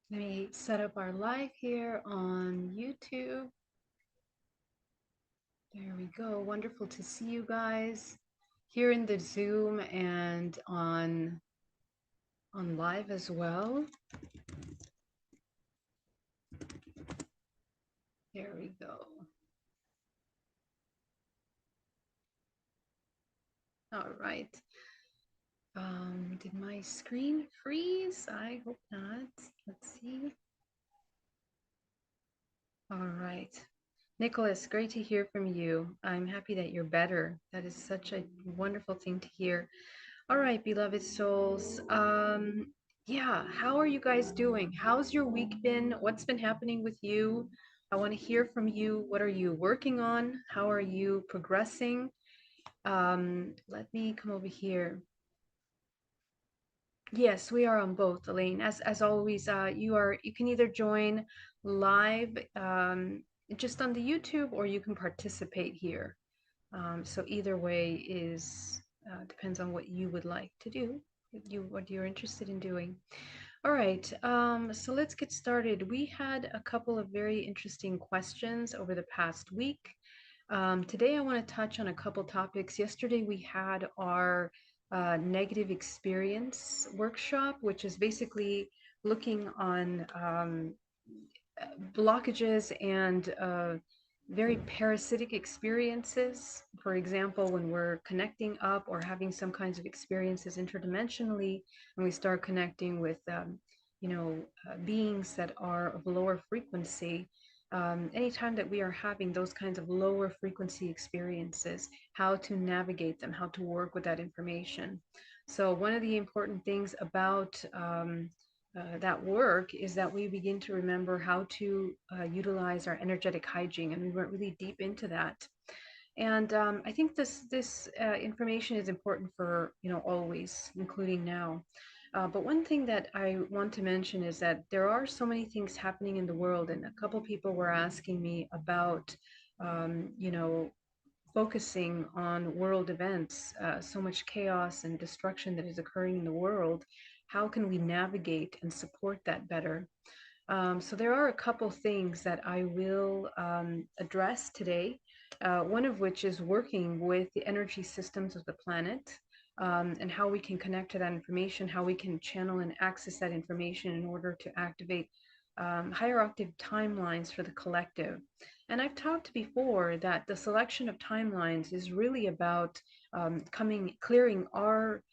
Let me set up our live here on YouTube. There we go. Wonderful to see you guys here in the Zoom and on live as well. There we go. All right. Did my screen freeze? I hope not. Let's see. All right. Nicholas, great to hear from you. I'm happy that you're better. That is such a wonderful thing to hear. All right, beloved souls. Yeah, how are you guys doing? How's your week been? What's been happening with you? I want to hear from you. What are you working on? How are you progressing? Let me come over here. Yes, we are on both, Elaine. As always, you can either join live just on the YouTube, or you can participate here. So either way is depends on what you would like to do, what you're interested in doing. All right, so let's get started. We had a couple of very interesting questions over the past week. Today I want to touch on a couple topics. Yesterday we had our negative experience workshop, which is basically looking on blockages and very parasitic experiences. For example, when we're connecting up or having some kinds of experiences interdimensionally, and we start connecting with, beings that are of lower frequency, anytime that we are having those kinds of lower frequency experiences, how to navigate them, how to work with that information. So one of the important things about that work is that we begin to remember how to utilize our energetic hygiene, and we went really deep into that. And I think this information is important for always, including now. But one thing that I want to mention is that there are so many things happening in the world, and a couple people were asking me about, focusing on world events, so much chaos and destruction that is occurring in the world. How can we navigate and support that better? So there are a couple things that I will address today, one of which is working with the energy systems of the planet, and how we can connect to that information, how we can channel and access that information in order to activate higher octave timelines for the collective. And I've talked before that the selection of timelines is really about clearing our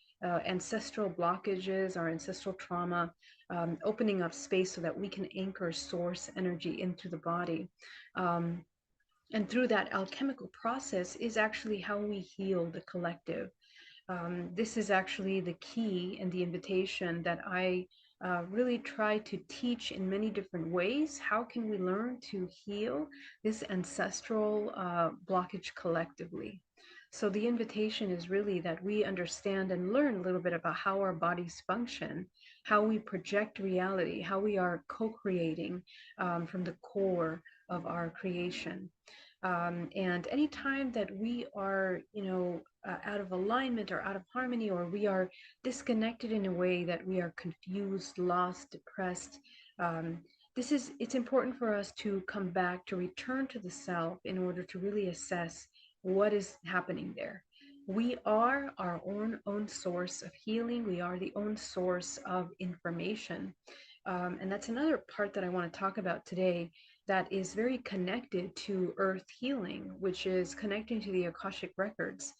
ancestral blockages, our ancestral trauma, opening up space so that we can anchor source energy into the body. And through that alchemical process is actually how we heal the collective. This is actually the key and the invitation that I really try to teach in many different ways. How can we learn to heal this ancestral blockage collectively? So the invitation is really that we understand and learn a little bit about how our bodies function, how we project reality, how we are co-creating from the core of our creation. And anytime that we are, out of alignment or out of harmony, or we are disconnected in a way that we are confused, lost, depressed, it's important for us to come back, to return to the self in order to really assess what is happening there. We are our own source of healing. We are the own source of information. And that's another part that I want to talk about today that is very connected to earth healing, which is connecting to the Akashic records.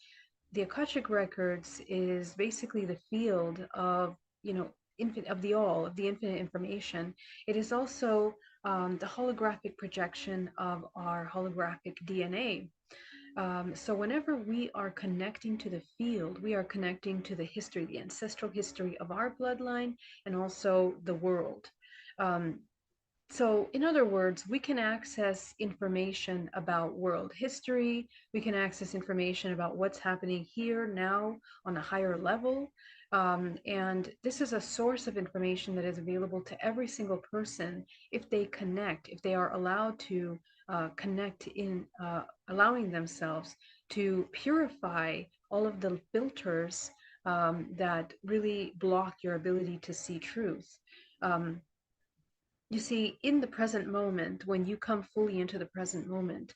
The Akashic records is basically the field of, of the infinite information. It is also the holographic projection of our holographic DNA. So whenever we are connecting to the field, we are connecting to the history, the ancestral history of our bloodline, and also the world. So in other words, we can access information about world history. We can access information about what's happening here now on a higher level. And this is a source of information that is available to every single person if they connect, if they are allowed to connect in allowing themselves to purify all of the filters that really block your ability to see truth. Um, you see, in the present moment, when you come fully into the present moment,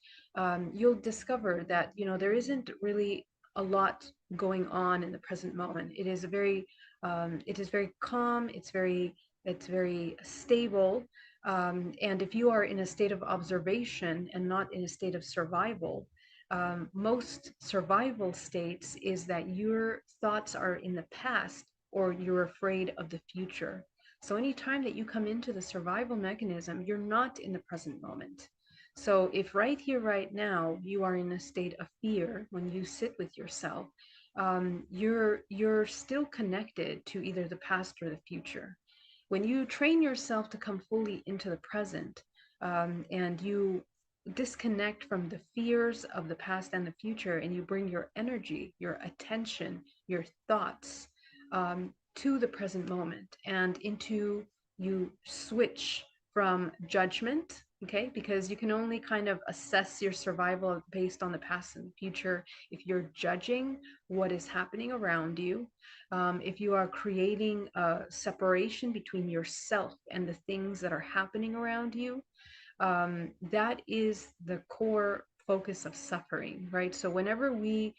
you'll discover that, you know, there isn't really a lot going on in the present moment. It is very calm. It's very stable. And if you are in a state of observation and not in a state of survival, most survival states is that your thoughts are in the past or you're afraid of the future. So anytime that you come into the survival mechanism, you're not in the present moment. So if right here, right now, you are in a state of fear when you sit with yourself, you're still connected to either the past or the future. When you train yourself to come fully into the present, and you disconnect from the fears of the past and the future, and you bring your energy, your attention, your thoughts, to the present moment, and into, you switch from judgment, okay, because you can only kind of assess your survival based on the past and the future if you're judging what is happening around you. If you are creating a separation between yourself and the things that are happening around you, that is the core focus of suffering, right? So whenever we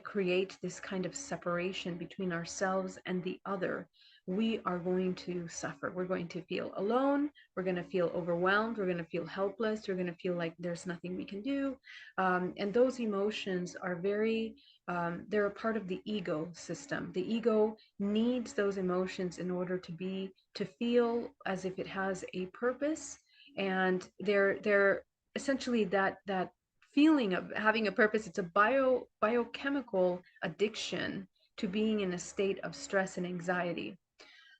create this kind of separation between ourselves and the other, we are going to suffer. We're going to feel alone. We're going to feel overwhelmed. We're going to feel helpless. We're going to feel like there's nothing we can do. And those emotions are they're a part of the ego system. The ego needs those emotions in order to feel as if it has a purpose, and they're essentially that feeling of having a purpose. It's a biochemical addiction to being in a state of stress and anxiety.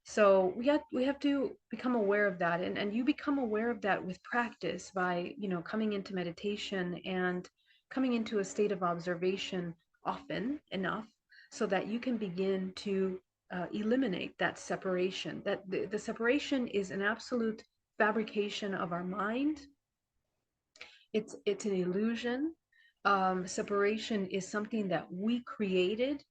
So we have to become aware of that, and you become aware of that with practice by, you know, coming into meditation and coming into a state of observation often enough so that you can begin to eliminate that separation. That the separation is an absolute fabrication of our mind. It's an illusion. Separation is something that we created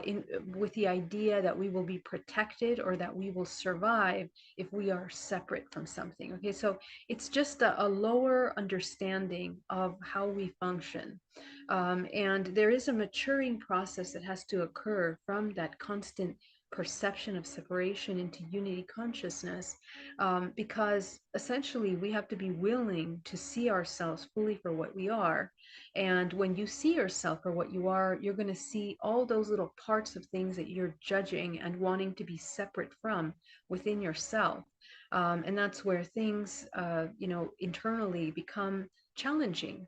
in with the idea that we will be protected or that we will survive if we are separate from something. Okay, so it's just a lower understanding of how we function, and there is a maturing process that has to occur from that constant perception of separation into unity consciousness, because essentially we have to be willing to see ourselves fully for what we are. And when you see yourself for what you are, you're going to see all those little parts of things that you're judging and wanting to be separate from within yourself. And that's where things, internally become challenging.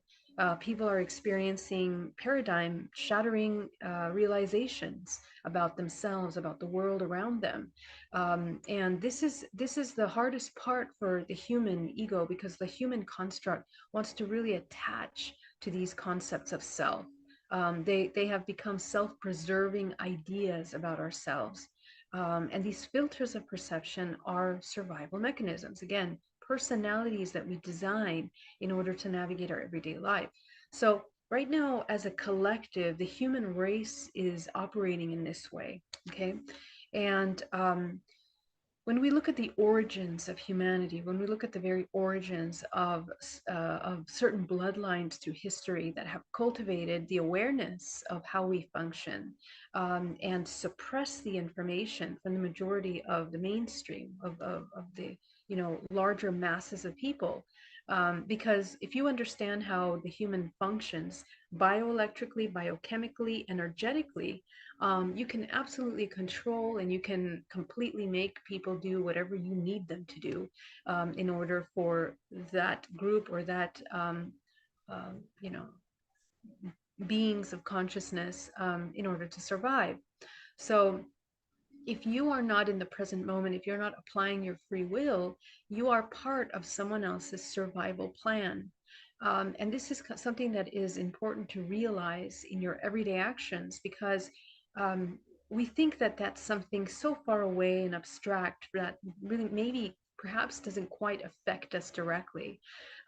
People are experiencing paradigm shattering realizations about themselves, about the world around them. And this is the hardest part for the human ego, because the human construct wants to really attach to these concepts of self. They have become self-preserving ideas about ourselves. And these filters of perception are survival mechanisms. Again, personalities that we design in order to navigate our everyday life. So right now, as a collective, the human race is operating in this way, okay? And when we look at the origins of humanity, when we look at the very origins of certain bloodlines through history that have cultivated the awareness of how we function, and suppress the information from the majority of the mainstream of the, you know, larger masses of people. Because if you understand how the human functions bioelectrically, biochemically, energetically, you can absolutely control and you can completely make people do whatever you need them to do, in order for that group or that, you know, beings of consciousness, in order to survive. So if you are not in the present moment, if you're not applying your free will, you are part of someone else's survival plan. And this is something that is important to realize in your everyday actions, because we think that that's something so far away and abstract that really maybe perhaps doesn't quite affect us directly.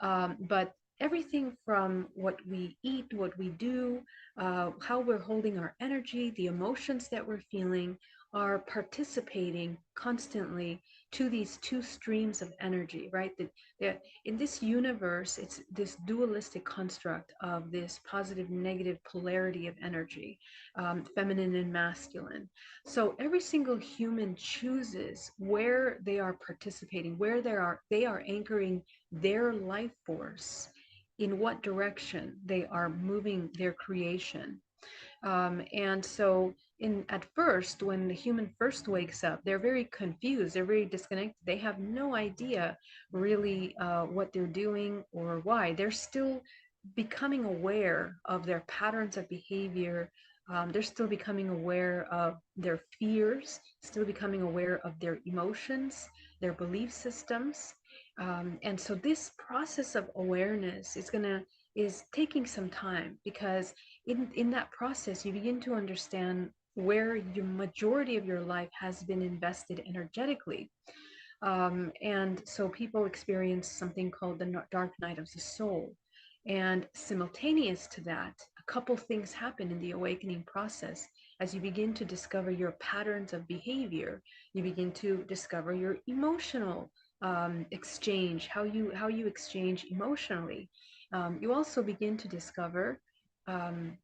But everything from what we eat, what we do, how we're holding our energy, the emotions that we're feeling are participating constantly to these two streams of energy, right? That in this universe, it's this dualistic construct of this positive, negative polarity of energy, feminine and masculine. So every single human chooses where they are participating, where they are anchoring their life force, in what direction they are moving their creation. And so at first, when the human first wakes up, they're very confused, they're very disconnected, they have no idea really what they're doing or why. They're still becoming aware of their patterns of behavior. They're still becoming aware of their fears, still becoming aware of their emotions, their belief systems. And so this process of awareness is taking some time, because in that process, you begin to understand where your majority of your life has been invested energetically. And so people experience something called the dark night of the soul. And simultaneous to that, a couple things happen in the awakening process. As you begin to discover your patterns of behavior, you begin to discover your emotional exchange, how you exchange emotionally. You also begin to discover um,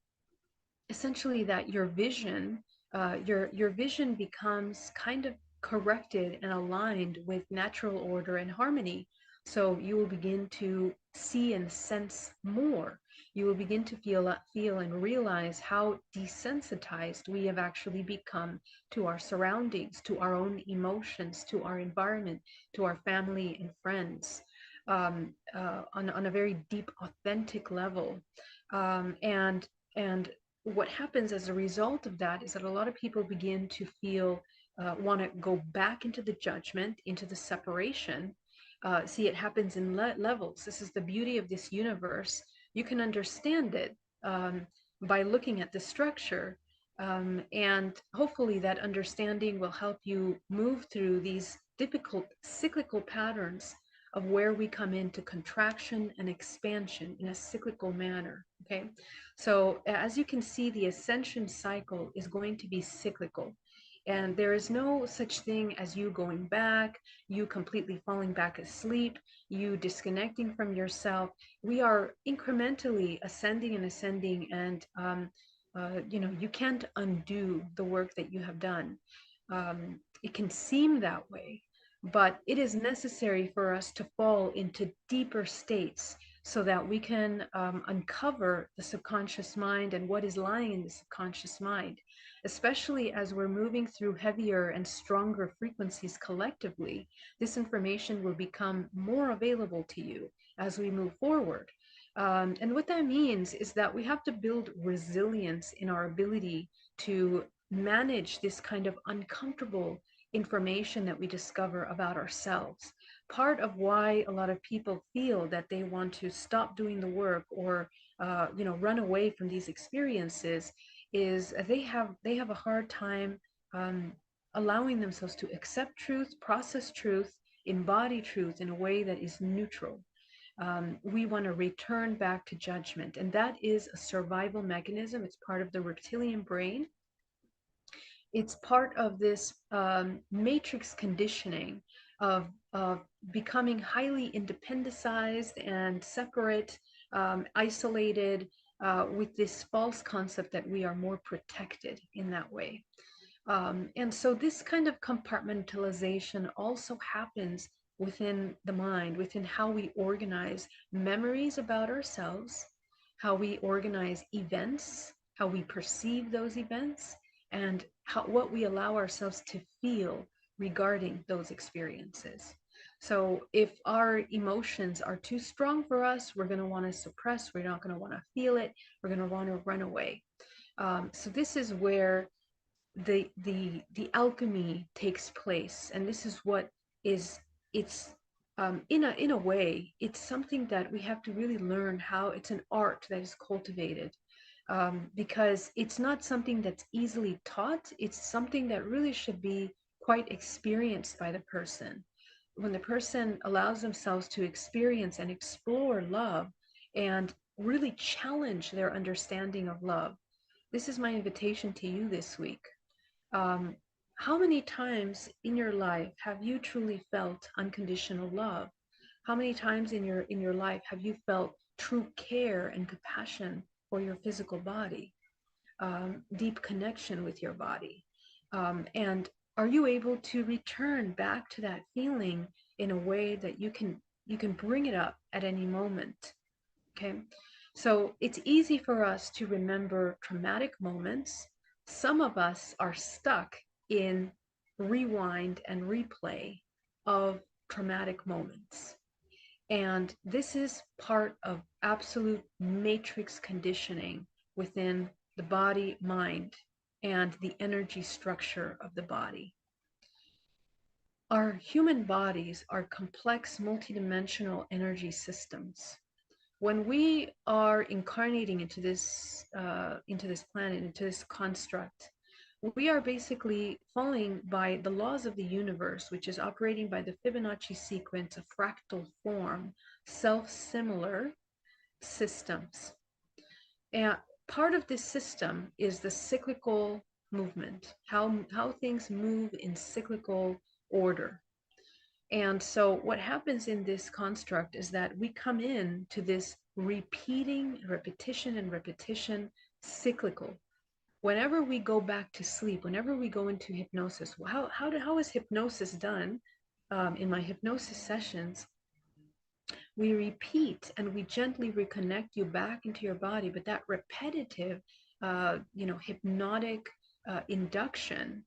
essentially that your vision becomes kind of corrected and aligned with natural order and harmony. So you will begin to see and sense more. You will begin to feel and realize how desensitized we have actually become to our surroundings, to our own emotions, to our environment, to our family and friends, on a very deep, authentic level. And what happens as a result of that is that a lot of people begin to feel, want to go back into the judgment, into the separation. See, it happens in levels. This is the beauty of this universe. You can understand it by looking at the structure. And hopefully that understanding will help you move through these difficult cyclical patterns of where we come into contraction and expansion in a cyclical manner. Okay. So as you can see, the ascension cycle is going to be cyclical. And there is no such thing as you going back, you completely falling back asleep, you disconnecting from yourself. We are incrementally ascending, and you can't undo the work that you have done. It can seem that way, but it is necessary for us to fall into deeper states so that we can uncover the subconscious mind and what is lying in the subconscious mind, especially as we're moving through heavier and stronger frequencies collectively. This information will become more available to you as we move forward. And what that means is that we have to build resilience in our ability to manage this kind of uncomfortable information that we discover about ourselves. Part of why a lot of people feel that they want to stop doing the work, or run away from these experiences, is they have a hard time um, allowing themselves to accept truth, process truth, embody truth in a way that is neutral. We want to return back to judgment, and that is a survival mechanism. It's part of the reptilian brain. It's part of this matrix conditioning of becoming highly independentized and separate, isolated, with this false concept that we are more protected in that way. And so this kind of compartmentalization also happens within the mind, within how we organize memories about ourselves, how we organize events, how we perceive those events, and what we allow ourselves to feel regarding those experiences. So if our emotions are too strong for us, we're going to want to suppress, we're not going to want to feel it, we're going to want to run away. So this is where the alchemy takes place, and this is what is it's in a way, it's something that we have to really learn how. It's an art that is cultivated, because it's not something that's easily taught. It's something that really should be quite experienced by the person. When the person allows themselves to experience and explore love and really challenge their understanding of love. This is my invitation to you this week. Um, how many times in your life have you truly felt unconditional love? How many times in your life have you felt true care and compassion for your physical body, deep connection with your body? And are you able to return back to that feeling in a way that you can bring it up at any moment? Okay, so it's easy for us to remember traumatic moments. Some of us are stuck in rewind and replay of traumatic moments. And this is part of absolute matrix conditioning within the body, mind, and the energy structure of the body. Our human bodies are complex, multidimensional energy systems. When we are incarnating into this planet, into this construct, we are basically falling by the laws of the universe, which is operating by the Fibonacci sequence of fractal form, self-similar systems. And part of this system is the cyclical movement, how things move in cyclical order. And so what happens in this construct is that we come in to this repeating, repetition and repetition, cyclical. Whenever we go back to sleep, whenever we go into hypnosis, how is hypnosis done? In my hypnosis sessions, we repeat and we gently reconnect you back into your body, but that repetitive, hypnotic induction,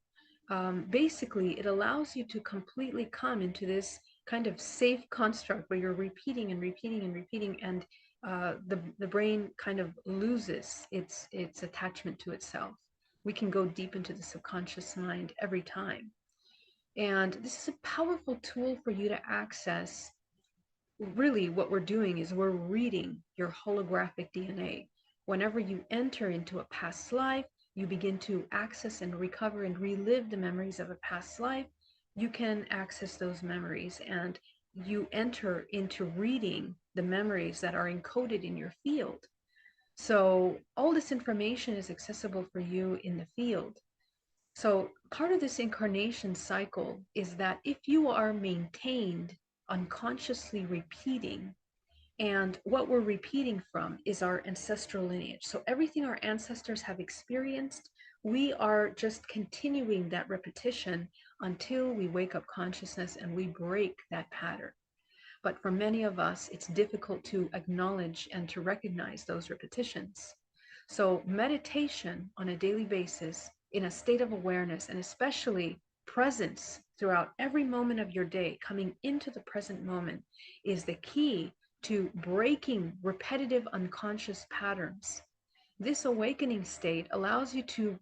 basically, it allows you to completely come into this kind of safe construct where you're repeating and repeating and repeating, and the brain kind of loses its attachment to itself. We can go deep into the subconscious mind every time. And this is a powerful tool for you to access. Really, what we're doing is we're reading your holographic DNA. Whenever you enter into a past life, you begin to access and recover and relive the memories of a past life. You can access those memories and you enter into reading the memories that are encoded in your field. So all this information is accessible for you in the field. So part of this incarnation cycle is that if you are maintained unconsciously repeating, and what we're repeating from is our ancestral lineage. So everything our ancestors have experienced, we are just continuing that repetition until we wake up consciousness and we break that pattern. But for many of us, it's difficult to acknowledge and to recognize those repetitions. So meditation on a daily basis in a state of awareness, and especially presence throughout every moment of your day, coming into the present moment, is the key to breaking repetitive unconscious patterns. This awakening state allows you to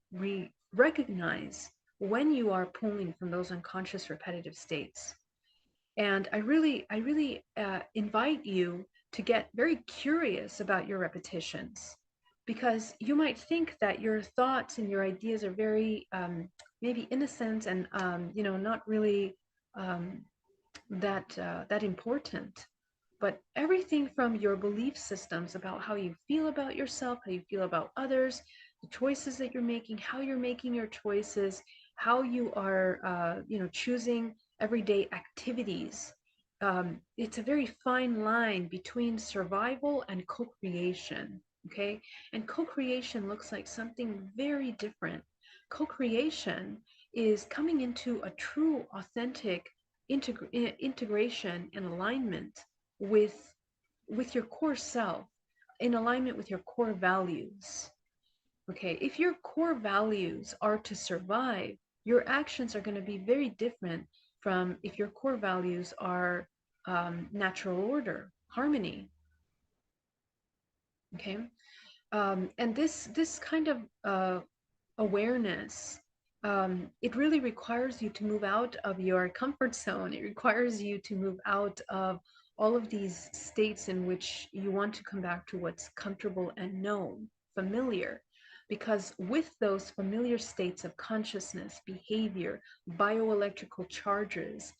recognize when you are pulling from those unconscious repetitive states. And I really invite you to get very curious about your repetitions, because you might think that your thoughts and your ideas are very maybe innocent and not really that important. But everything from your belief systems about how you feel about yourself, how you feel about others, the choices that you're making, how you're making your choices, how you are, choosing everyday activities. It's a very fine line between survival and co-creation. Okay, and co-creation looks like something very different. Co-creation is coming into a true, authentic integration and alignment with your core self, in alignment with your core values. Okay, if your core values are to survive, your actions are going to be very different from if your core values are natural order, harmony. Okay, and this kind of awareness, it really requires you to move out of your comfort zone. It requires you to move out of all of these states in which you want to come back to what's comfortable and known, familiar. Because with those familiar states of consciousness, behavior, bioelectrical charges,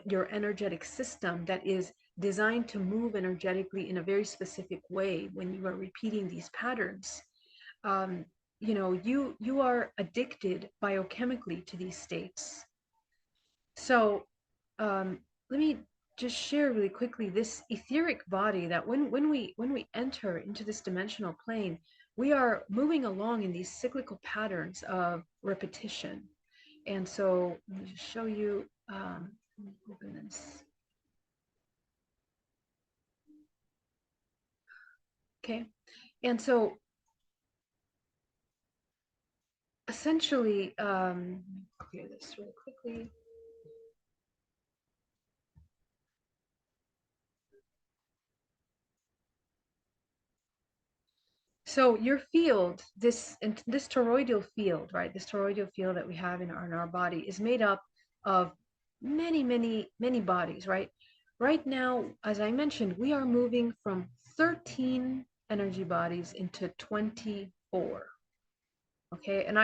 your energetic system that is designed to move energetically in a very specific way when you are repeating these patterns. um, you are addicted biochemically to these states. So let me just share really quickly this etheric body, that when we enter into this dimensional plane, we are moving along in these cyclical patterns of repetition. And so let me just show you, let me open this. Okay. And so essentially, let me clear this really quickly. So your field, this toroidal field, right? This toroidal field that we have in our body is made up of many, many, many bodies, right? Right now, as I mentioned, we are moving from 13 energy bodies into 24. Okay, and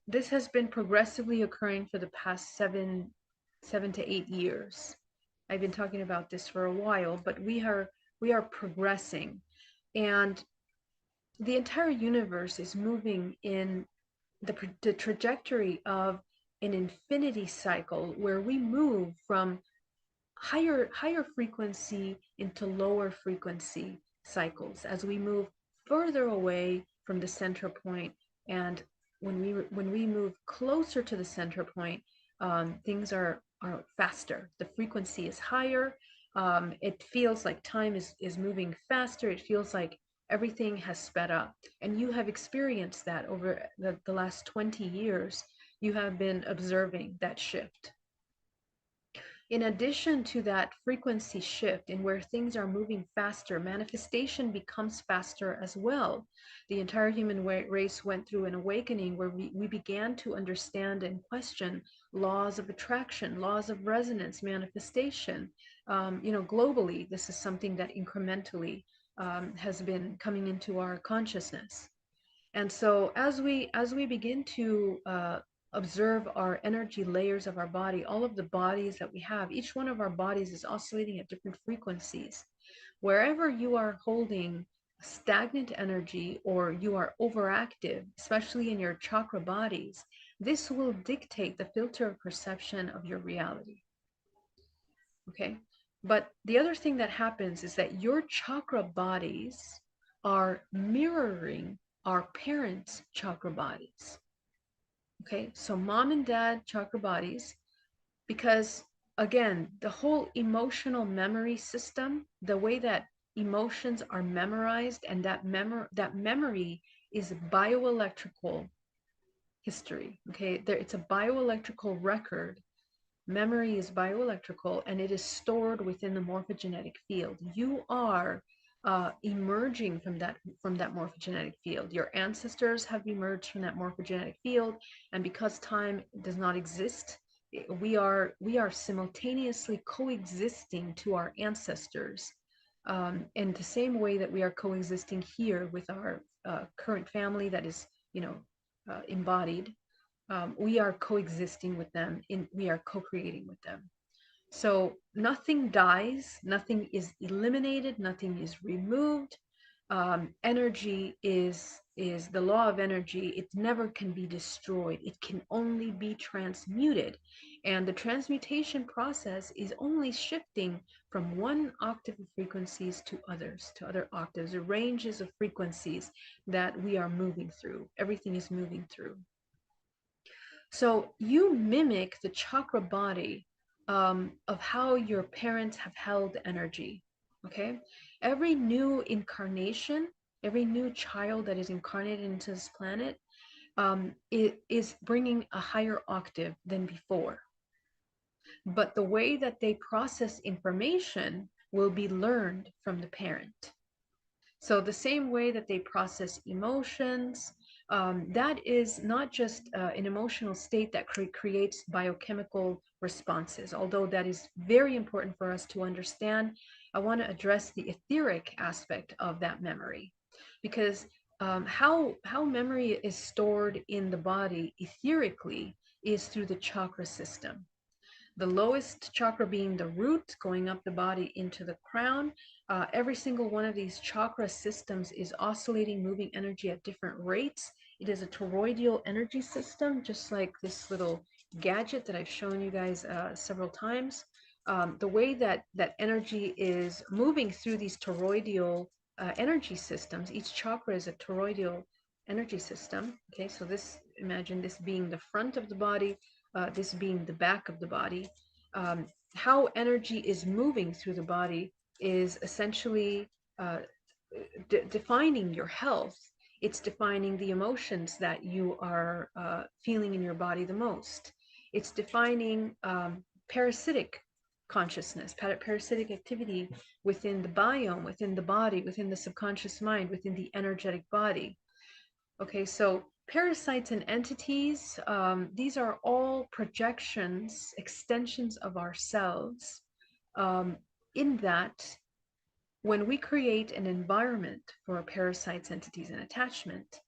this has been progressively occurring for the past 7 to 8 years. I've been talking about this for a while, but we are progressing, and the entire universe is moving in the trajectory of an infinity cycle, where we move from higher frequency into lower frequency cycles as we move further away from the center point. And when we move closer to the center point, things are faster. The frequency is higher. It feels like time is moving faster. It feels like everything has sped up. And you have experienced that over the last 20 years. You have been observing that shift. In addition to that frequency shift in where things are moving faster, manifestation becomes faster as well. The entire human race went through an awakening where we began to understand and question laws of attraction, laws of resonance, manifestation. Globally, this is something that incrementally has been coming into our consciousness. And so as we begin to observe our energy layers of our body, all of the bodies that we have, each one of our bodies is oscillating at different frequencies. Wherever you are holding stagnant energy or you are overactive, especially in your chakra bodies, this will dictate the filter of perception of your reality. Okay. But the other thing that happens is that your chakra bodies are mirroring our parents' chakra bodies. Okay. So mom and dad chakra bodies, because again, the whole emotional memory system, the way that emotions are memorized, and that memory is bioelectrical history. Okay. It's a bioelectrical record. Memory is bioelectrical, and it is stored within the morphogenetic field. You are emerging from that morphogenetic field. Your ancestors have emerged from that morphogenetic field, and because time does not exist, we are simultaneously coexisting to our ancestors, in the same way that we are coexisting here with our current family that is, embodied. We are coexisting with them, we are co-creating with them. So nothing dies, nothing is eliminated, nothing is removed. Energy is the law of energy. It never can be destroyed. It can only be transmuted. And the transmutation process is only shifting from one octave of frequencies to other octaves, the ranges of frequencies that we are moving through. Everything is moving through. So you mimic the chakra body of how your parents have held energy. Okay. Every new incarnation, every new child that is incarnated into this planet, it is bringing a higher octave than before. But the way that they process information will be learned from the parent. So the same way that they process emotions, that is not just an emotional state that creates biochemical responses, although that is very important for us to understand. I want to address the etheric aspect of that memory, because how memory is stored in the body etherically is through the chakra system. The lowest chakra being the root, going up the body into the crown. Every single one of these chakra systems is oscillating, moving energy at different rates. It is a toroidal energy system, just like this little gadget that I've shown you guys several times. The way that energy is moving through these toroidal energy systems, each chakra is a toroidal energy system. Okay, so this, imagine this being the front of the body, this being the back of the body. How energy is moving through the body is essentially defining your health. It's defining the emotions that you are feeling in your body the most. It's defining parasitic consciousness, parasitic activity within the biome, within the body, within the subconscious mind, within the energetic body. Okay, so parasites and entities, these are all projections, extensions of ourselves, in that when we create an environment for parasites, entities, and attachment,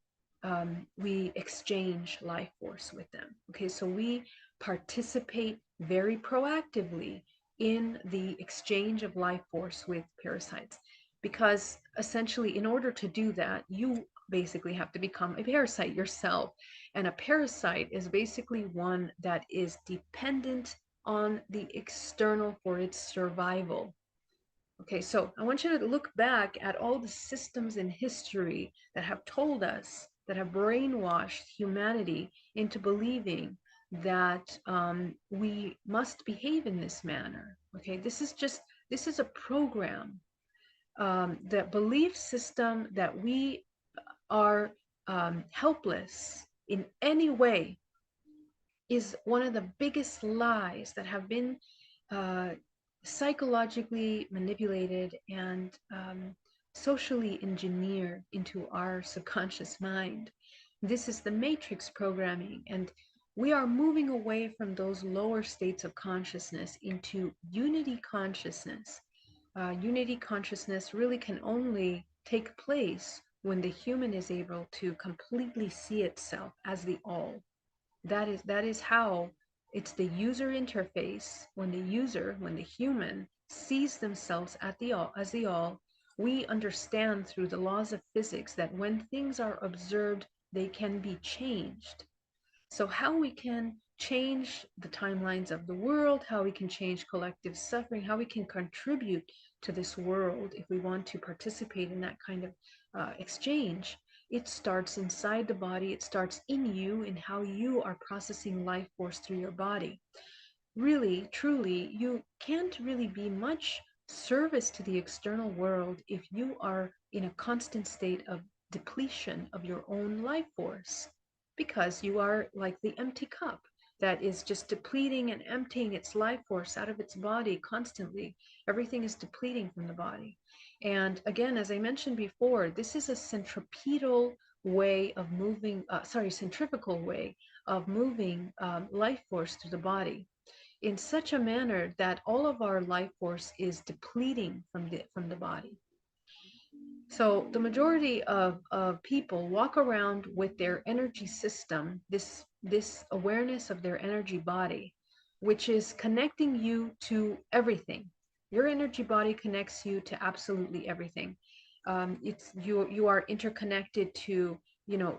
we exchange life force with them. Okay, so we participate very proactively in the exchange of life force with parasites, because essentially, in order to do that, you basically have to become a parasite yourself. And a parasite is basically one that is dependent on the external for its survival. Okay, so I want you to look back at all the systems in history that have told us, that have brainwashed humanity into believing that we must behave in this manner. Okay, this is a program. The belief system that we are helpless in any way is one of the biggest lies that have been uh, psychologically manipulated and socially engineered into our subconscious mind. This is the matrix programming, and we are moving away from those lower states of consciousness into unity consciousness. Unity consciousness really can only take place when the human is able to completely see itself as the all. That is how it's the user interface. When the human sees themselves at the all, as the all, we understand through the laws of physics that when things are observed, they can be changed. So how we can change the timelines of the world, how we can change collective suffering, how we can contribute to this world if we want to participate in that kind of exchange, it starts inside the body. It starts in you, in how you are processing life force through your body. Really, truly, you can't really be much service to the external world if you are in a constant state of depletion of your own life force, because you are like the empty cup that is just depleting and emptying its life force out of its body constantly. Everything is depleting from the body. And again, as I mentioned before, this is a centripetal way of moving, centrifugal way of moving life force through the body in such a manner that all of our life force is depleting from the body. So the majority of people walk around with their energy system, this awareness of their energy body, which is connecting you to everything. Your energy body connects you to absolutely everything. It's you are interconnected to, you know,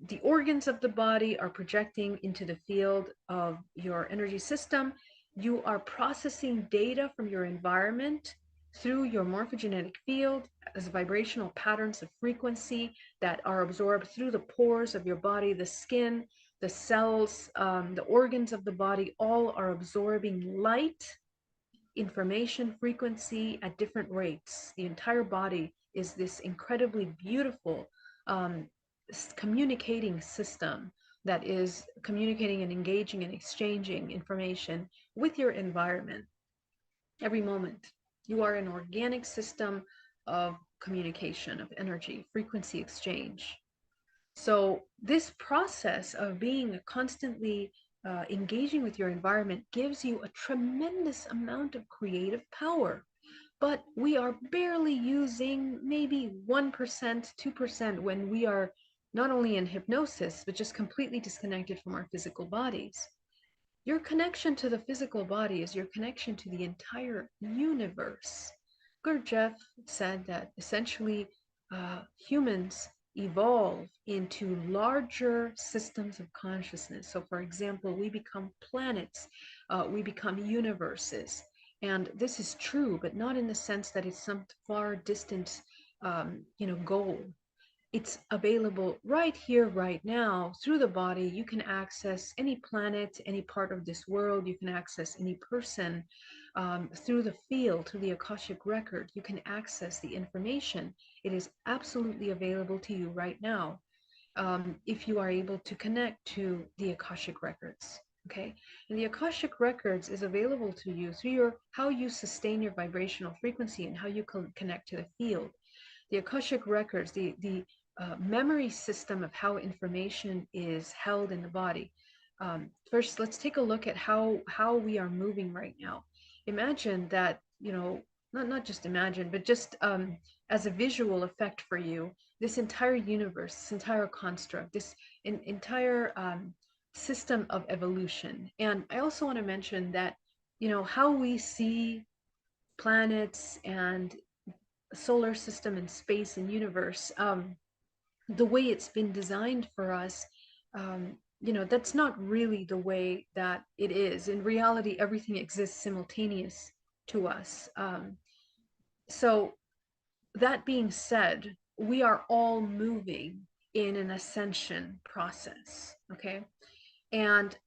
the organs of the body are projecting into the field of your energy system. You are processing data from your environment through your morphogenetic field as vibrational patterns of frequency that are absorbed through the pores of your body, the skin, the cells, the organs of the body, all are absorbing light, information, frequency at different rates. The entire body is this incredibly beautiful communicating system that is communicating and engaging and exchanging information with your environment every moment. You are an organic system of communication, of energy, frequency exchange. So this process of being constantly engaging with your environment gives you a tremendous amount of creative power. But we are barely using maybe 1%, 2% when we are not only in hypnosis, but just completely disconnected from our physical bodies. Your connection to the physical body is your connection to the entire universe. Gurdjieff said that essentially humans evolve into larger systems of consciousness. So, for example, we become planets, we become universes. And this is true, but not in the sense that it's some far distant, goal. It's available right here, right now, through the body. You can access any planet, any part of this world. You can access any person through the field, through the Akashic record. You can access the information. It is absolutely available to you right now if you are able to connect to the Akashic records. Okay, and the Akashic records is available to you through how you sustain your vibrational frequency and how you connect to the field. The Akashic records, the memory system of how information is held in the body. First, let's take a look at how we are moving right now. Imagine that, not just imagine, but just as a visual effect for you, this entire universe, this entire construct, this entire system of evolution. And I also want to mention that, how we see planets and solar system and space and universe, the way it's been designed for us, that's not really the way that it is. In reality, everything exists simultaneous to us. So that being said, we are all moving in an ascension process, okay? And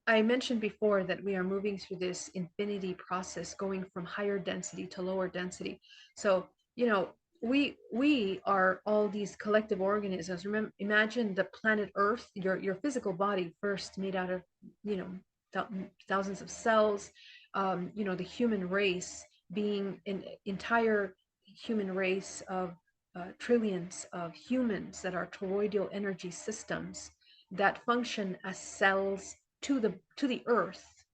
I mentioned before that we are moving through this infinity process, going from higher density to lower density. So, we are all these collective organisms. Remember, imagine the planet Earth, your physical body first made out of, thousands of cells. The human race being an entire human race of trillions of humans that are toroidal energy systems that function as cells to the earth.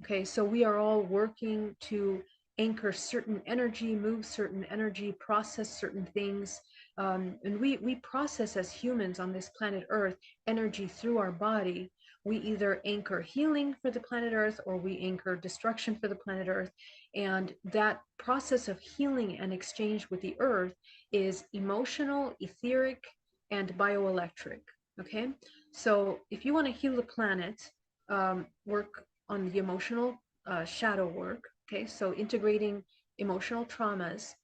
Okay, so we are all working to anchor certain energy, move certain energy, process certain things. And we process as humans on this planet Earth energy through our body. We either anchor healing for the planet Earth or we anchor destruction for the planet Earth. And that process of healing and exchange with the Earth is emotional, etheric, and bioelectric. Okay, so if you want to heal the planet, work on the emotional shadow work. Okay, so integrating emotional traumas,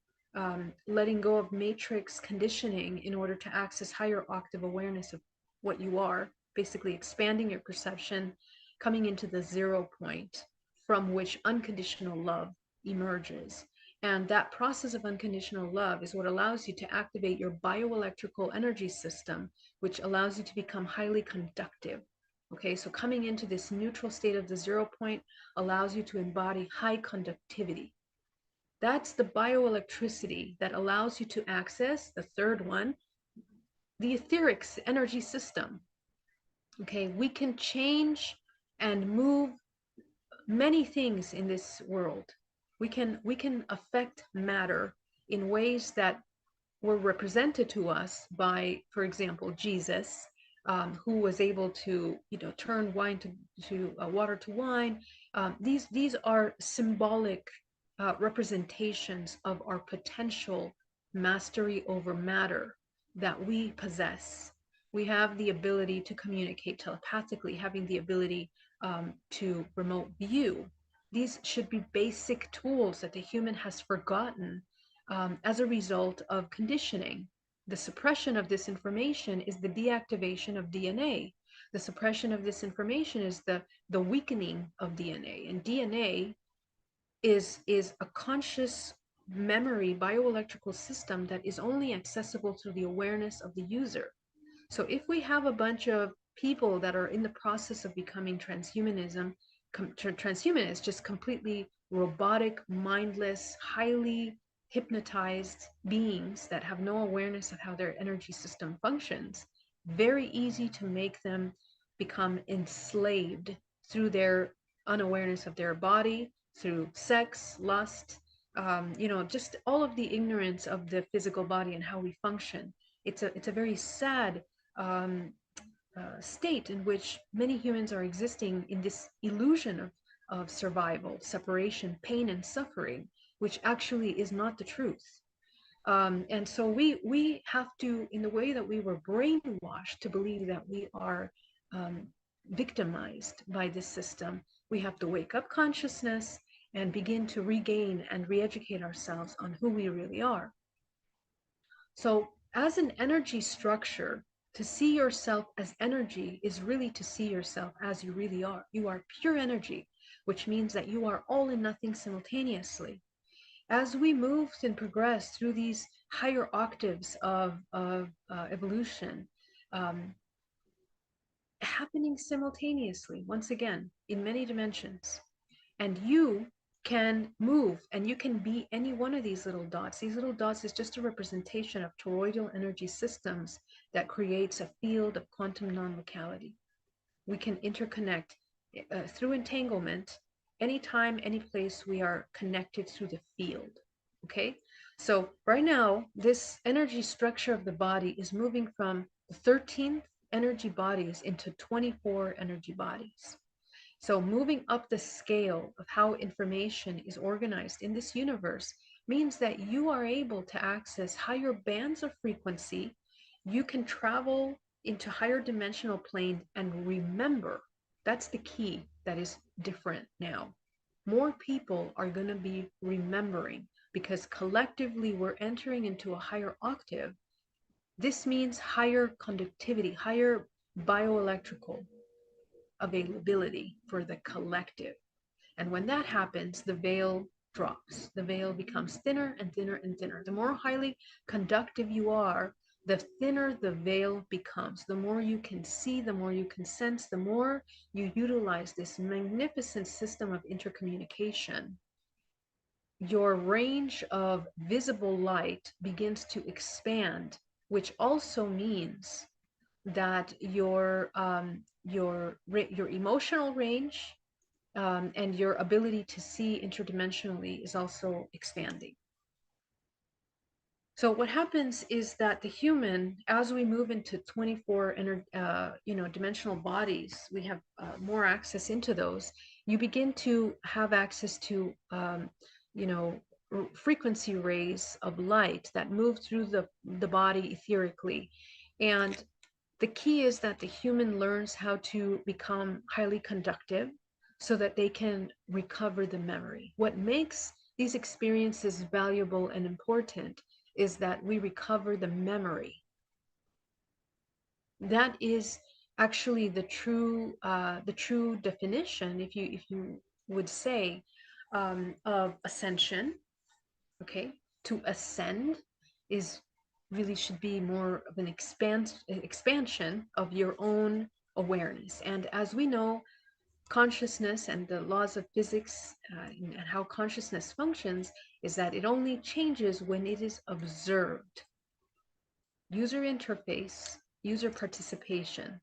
letting go of matrix conditioning in order to access higher octave awareness of what you are, basically expanding your perception, coming into the 0 point from which unconditional love emerges. And that process of unconditional love is what allows you to activate your bioelectrical energy system, which allows you to become highly conductive. Okay, so coming into this neutral state of the 0 point allows you to embody high conductivity. That's the bioelectricity that allows you to access the third one, the etheric energy system. Okay, we can change and move many things in this world. We can affect matter in ways that were represented to us by, for example, Jesus, who was able to, turn wine to water to wine. These are symbolic representations of our potential mastery over matter that we possess. We have the ability to communicate telepathically, having the ability to remote view. These should be basic tools that the human has forgotten as a result of conditioning. The suppression of this information is the deactivation of DNA. The suppression of this information is the weakening of DNA. And DNA is a conscious memory bioelectrical system that is only accessible through the awareness of the user. So if we have a bunch of people that are in the process of becoming transhumanists, just completely robotic, mindless, highly hypnotized beings that have no awareness of how their energy system functions, very easy to make them become enslaved through their unawareness of their body, through sex, lust, just all of the ignorance of the physical body and how we function. It's a very sad state in which many humans are existing in this illusion of survival, separation, pain, and suffering, which actually is not the truth. And so we have to, in the way that we were brainwashed to believe that we are um, victimized by this system, we have to wake up consciousness and begin to regain and re-educate ourselves on who we really are. So as an energy structure, to see yourself as energy is really to see yourself as you really are. You are pure energy, which means that you are all and nothing simultaneously. As we move and progress through these higher octaves of evolution, um, happening simultaneously, once again, in many dimensions, and you can move and you can be any one of these little dots. These little dots is just a representation of toroidal energy systems that creates a field of quantum non-locality. We can interconnect through entanglement anytime, any place we are connected through the field. Okay, so right now this energy structure of the body is moving from 13 energy bodies into 24 energy bodies. So moving up the scale of how information is organized in this universe means that you are able to access higher bands of frequency. You can travel into higher dimensional plane and remember. That's the key that is different now. More people are going to be remembering because collectively we're entering into a higher octave. This means higher conductivity, higher bioelectrical availability for the collective. And when that happens, the veil drops. The veil becomes thinner and thinner and thinner. The more highly conductive you are, the thinner the veil becomes. The more you can see, the more you can sense, the more you utilize this magnificent system of intercommunication. Your range of visible light begins to expand, which also means that your emotional range and your ability to see interdimensionally is also expanding. So what happens is that the human, as we move into 24 dimensional bodies, we have more access into those. You begin to have access to you know frequency rays of light that move through the body etherically, and the key is that the human learns how to become highly conductive so that they can recover the memory. What makes these experiences valuable and important is that we recover the memory. That is actually the true definition, if you would say, of ascension. Okay, to ascend is really should be more of an expansion of your own awareness. And as we know, consciousness and the laws of physics and how consciousness functions is that it only changes when it is observed. User interface, user participation.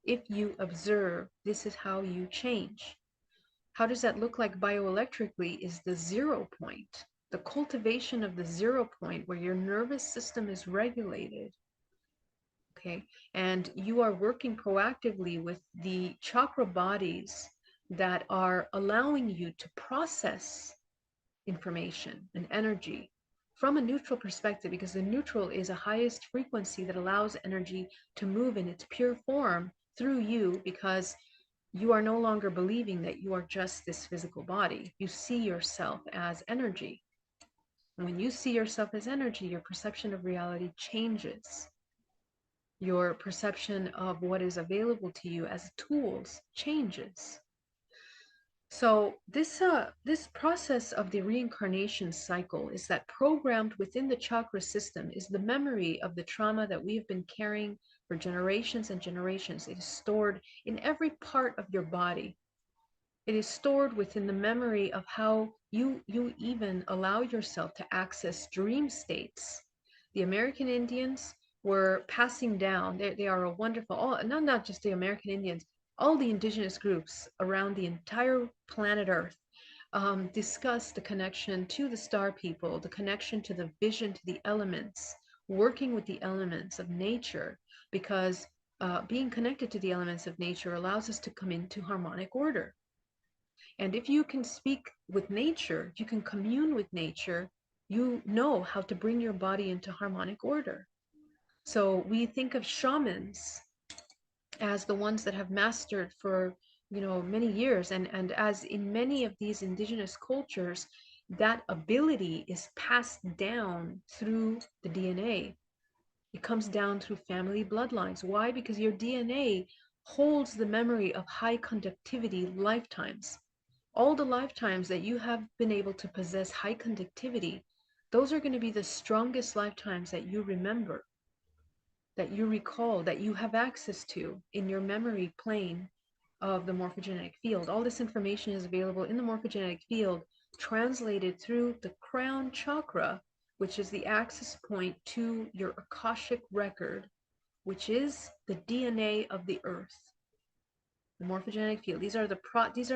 If you observe, this is how you change. How does that look like bioelectrically is the 0 point, the cultivation of the 0 point where your nervous system is regulated. Okay, and you are working proactively with the chakra bodies that are allowing you to process information and energy from a neutral perspective, because the neutral is a highest frequency that allows energy to move in its pure form through you, because you are no longer believing that you are just this physical body. You see yourself as energy. And when you see yourself as energy, your perception of reality changes. Your perception of what is available to you as tools changes. So this process of the reincarnation cycle is that programmed within the chakra system is the memory of the trauma that we have been carrying for generations and generations. It is stored in every part of your body. It is stored within the memory of how you even allow yourself to access dream states. The American Indians were passing down, they are a wonderful, not just the American Indians, all the indigenous groups around the entire planet Earth discuss the connection to the star people, the connection to the vision, to the elements, working with the elements of nature, because being connected to the elements of nature allows us to come into harmonic order. And if you can speak with nature, if you can commune with nature, you know how to bring your body into harmonic order. So we think of shamans as the ones that have mastered for, many years. And as in many of these indigenous cultures, that ability is passed down through the DNA. It comes down through family bloodlines. Why? Because your DNA holds the memory of high conductivity lifetimes. All the lifetimes that you have been able to possess high conductivity, those are going to be the strongest lifetimes that you remember, that you recall, that you have access to in your memory plane of the morphogenetic field. All this information is available in the morphogenetic field, translated through the crown chakra, which is the access point to your Akashic record, which is the DNA of the earth. The morphogenetic field. These are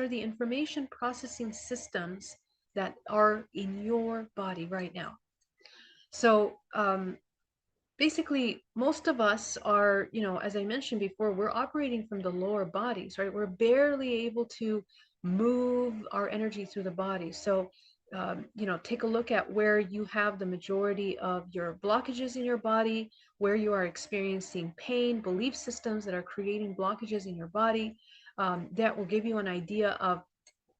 the information processing systems that are in your body right now. So basically, most of us are, as I mentioned before, we're operating from the lower bodies, right? We're barely able to move our energy through the body. So, take a look at where you have the majority of your blockages in your body, where you are experiencing pain, belief systems that are creating blockages in your body. That will give you an idea of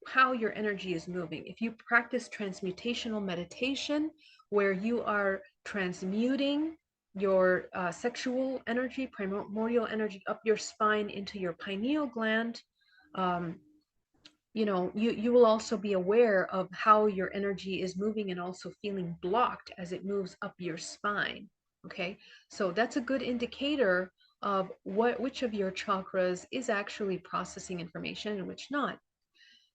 how your energy is moving. If you practice transmutational meditation, where you are transmuting your sexual energy, primordial energy up your spine into your pineal gland, you will also be aware of how your energy is moving and also feeling blocked as it moves up your spine. Okay, so that's a good indicator of which of your chakras is actually processing information and which not.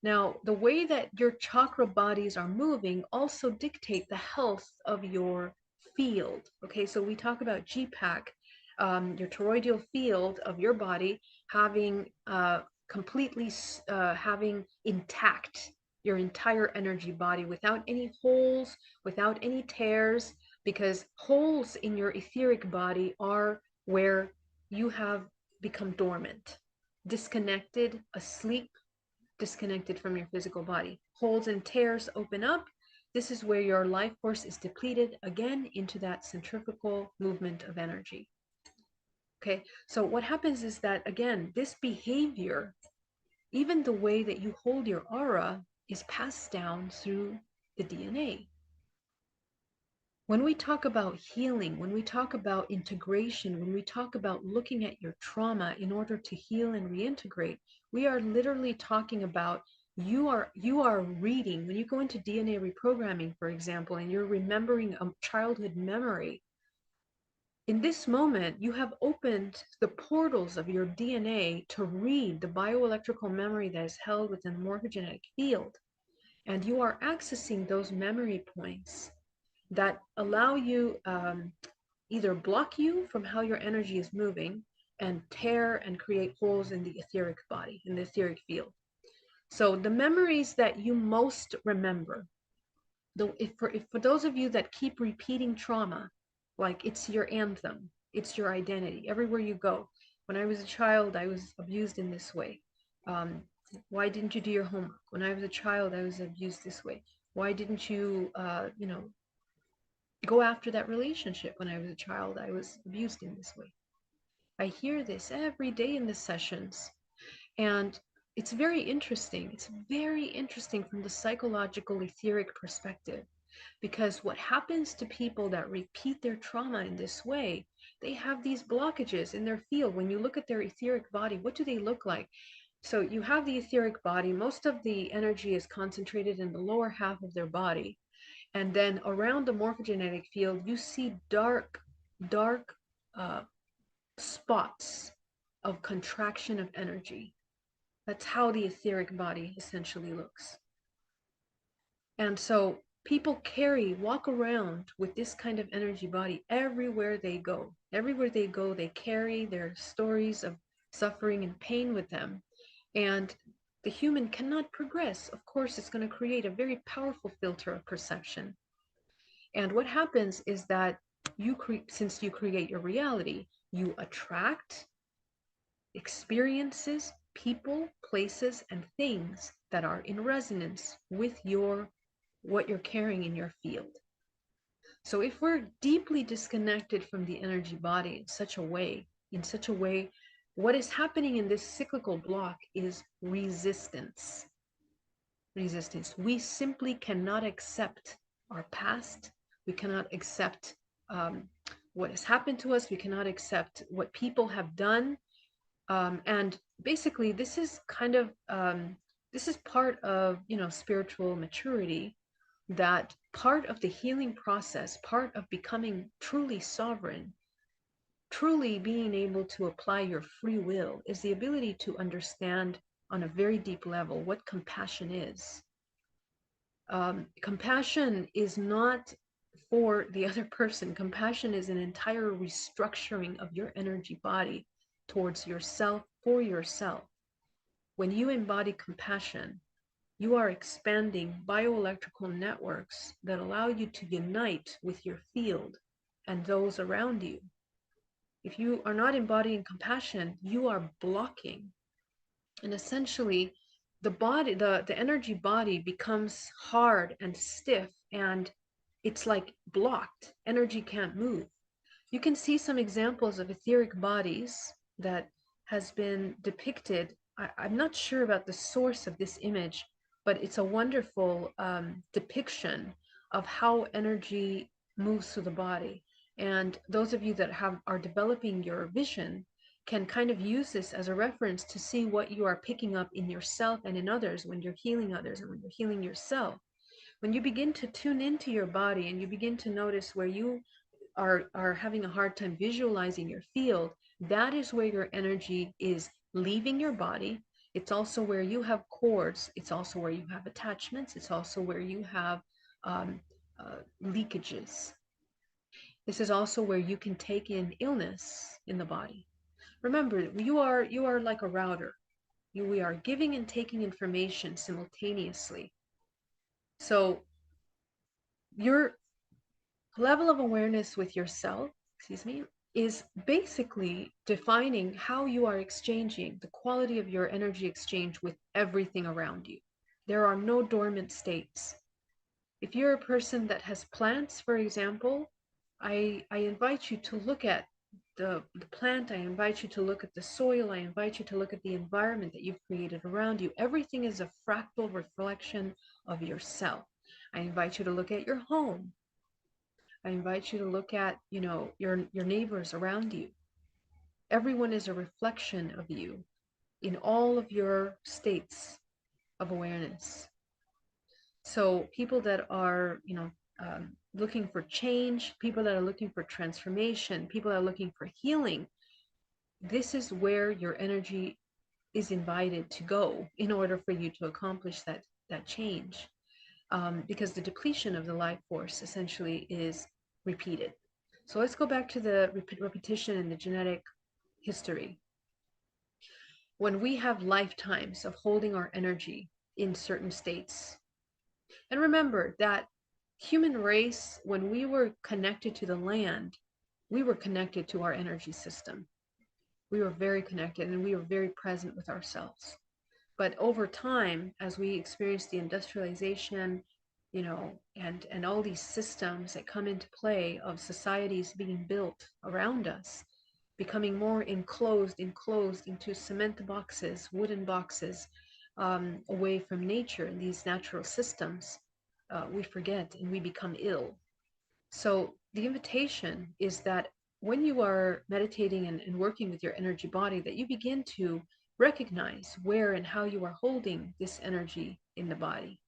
Now, the way that your chakra bodies are moving also dictate the health of your field. Okay, so we talk about GPAC, your toroidal field of your body having completely having intact your entire energy body without any holes, without any tears, because holes in your etheric body are where you have become dormant, disconnected, asleep, disconnected from your physical body. Holes and tears open up. This is where your life force is depleted again into that centrifugal movement of energy. Okay, so what happens is that, again, this behavior, even the way that you hold your aura, is passed down through the DNA. When we talk about healing, when we talk about integration, when we talk about looking at your trauma in order to heal and reintegrate, we are literally talking about you are reading. When you go into DNA reprogramming, for example, and you're remembering a childhood memory, in this moment, you have opened the portals of your DNA to read the bioelectrical memory that is held within the morphogenetic field. And you are accessing those memory points that allow you, either block you from how your energy is moving and tear and create holes in the etheric body, in the etheric field. So the memories that you most remember, if for those of you that keep repeating trauma, like it's your anthem, it's your identity, everywhere you go. When I was a child, I was abused in this way. Why didn't you do your homework? When I was a child, I was abused this way. Why didn't you, go after that relationship? When I was a child, I was abused in this way. I hear this every day in the sessions, and it's very interesting. It's very interesting from the psychological etheric perspective, because what happens to people that repeat their trauma in this way, they have these blockages in their field. When you look at their etheric body, what do they look like? So you have the etheric body. Most of the energy is concentrated in the lower half of their body. And then around the morphogenetic field, you see dark spots of contraction of energy. That's how the etheric body essentially looks. And so people walk around with this kind of energy body everywhere they go. Everywhere they go, they carry their stories of suffering and pain with them. And the human cannot progress. Of course, it's going to create a very powerful filter of perception. And what happens is that since you create your reality, you attract experiences, people, places, and things that are in resonance with what you're carrying in your field. So if we're deeply disconnected from the energy body in such a way, what is happening in this cyclical block is resistance. Resistance. We simply cannot accept our past. We cannot accept what has happened to us. We cannot accept what people have done. And basically, this is this is part of, spiritual maturity, that part of the healing process, part of becoming truly sovereign, truly being able to apply your free will, is the ability to understand on a very deep level what compassion is. Compassion is not for the other person. Compassion is an entire restructuring of your energy body towards yourself, for yourself. When you embody compassion, you are expanding bioelectrical networks that allow you to unite with your field and those around you. If you are not embodying compassion, you are blocking. And essentially, the energy body becomes hard and stiff, and it's like blocked. Energy can't move. You can see some examples of etheric bodies that has been depicted. I'm not sure about the source of this image, but it's a wonderful depiction of how energy moves through the body. And those of you that are developing your vision can kind of use this as a reference to see what you are picking up in yourself and in others when you're healing others and when you're healing yourself. When you begin to tune into your body and you begin to notice where you are having a hard time visualizing your field, that is where your energy is leaving your body. It's also where you have cords. It's also where you have attachments. It's also where you have leakages. This is also where you can take in illness in the body. Remember, you are like a router. We are giving and taking information simultaneously. So your level of awareness with yourself, is basically defining how you are exchanging, the quality of your energy exchange with everything around you. There are no dormant states. If you're a person that has plants, for example, I invite you to look at the plant. I invite you to look at the soil. I invite you to look at the environment that you've created around you. Everything is a fractal reflection of yourself. I invite you to look at your home. I invite you to look at, your neighbors around you. Everyone is a reflection of you in all of your states of awareness. So people that are, looking for change, people that are looking for transformation, people that are looking for healing, this is where your energy is invited to go in order for you to accomplish that change. Because the depletion of the life force essentially is repeated. So let's go back to the repetition in the genetic history. When we have lifetimes of holding our energy in certain states, and remember that human race, when we were connected to the land, we were connected to our energy system. We were very connected and we were very present with ourselves. But over time, as we experienced the industrialization, and all these systems that come into play of societies being built around us, becoming more enclosed into cement boxes, wooden boxes, away from nature and these natural systems, we forget and we become ill. So the invitation is that when you are meditating and working with your energy body, that you begin to recognize where and how you are holding this energy in the body.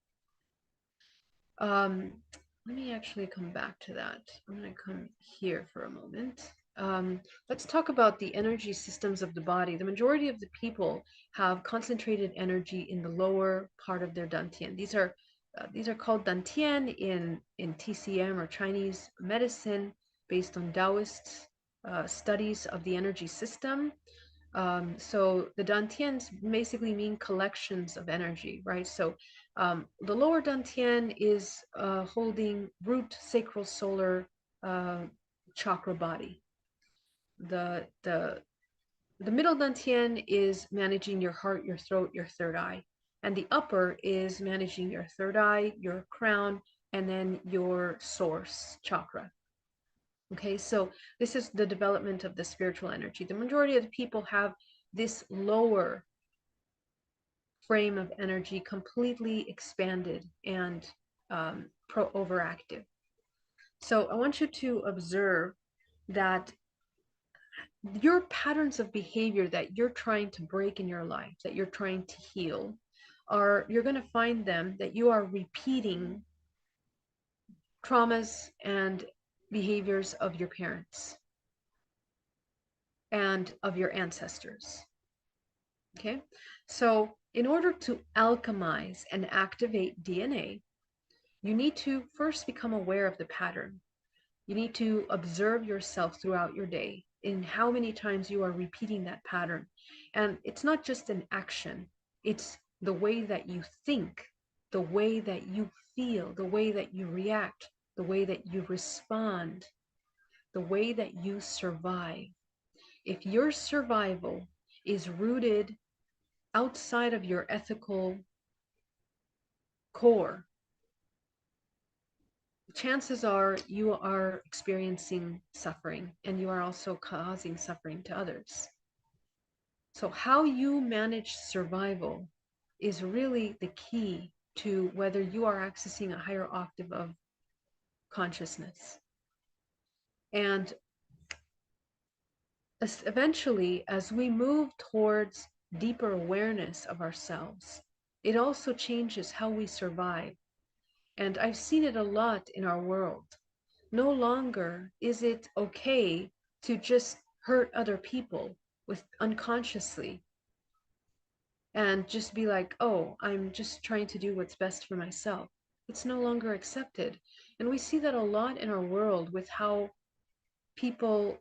Let me actually come back to that. I'm going to come here for a moment. Let's talk about the energy systems of the body. The majority of the people have concentrated energy in the lower part of their dantian. These are called dantian in TCM or Chinese medicine, based on Taoist studies of the energy system. So the dantians basically mean collections of energy, right? So the lower dantian is holding root sacral solar chakra body. The The middle dantian is managing your heart, your throat, your third eye. And the upper is managing your third eye, your crown, and then your source chakra. Okay, so this is the development of the spiritual energy. The majority of the people have this lower frame of energy completely expanded and overactive. So I want you to observe that your patterns of behavior that you're trying to break in your life, that you're trying to heal, you're going to find them that you are repeating traumas and behaviors of your parents and of your ancestors. Okay, so in order to alchemize and activate DNA, you need to first become aware of the pattern. You need to observe yourself throughout your day in how many times you are repeating that pattern. And it's not just an action, it's the way that you think, the way that you feel, the way that you react, the way that you respond, the way that you survive. If your survival is rooted outside of your ethical core, chances are you are experiencing suffering and you are also causing suffering to others. So how you manage survival is really the key to whether you are accessing a higher octave of consciousness. And eventually, as we move towards deeper awareness of ourselves, it also changes how we survive. And I've seen it a lot in our world. No longer is it okay to just hurt other people with unconsciously and just be like, oh, I'm just trying to do what's best for myself. It's no longer accepted. And we see that a lot in our world with how people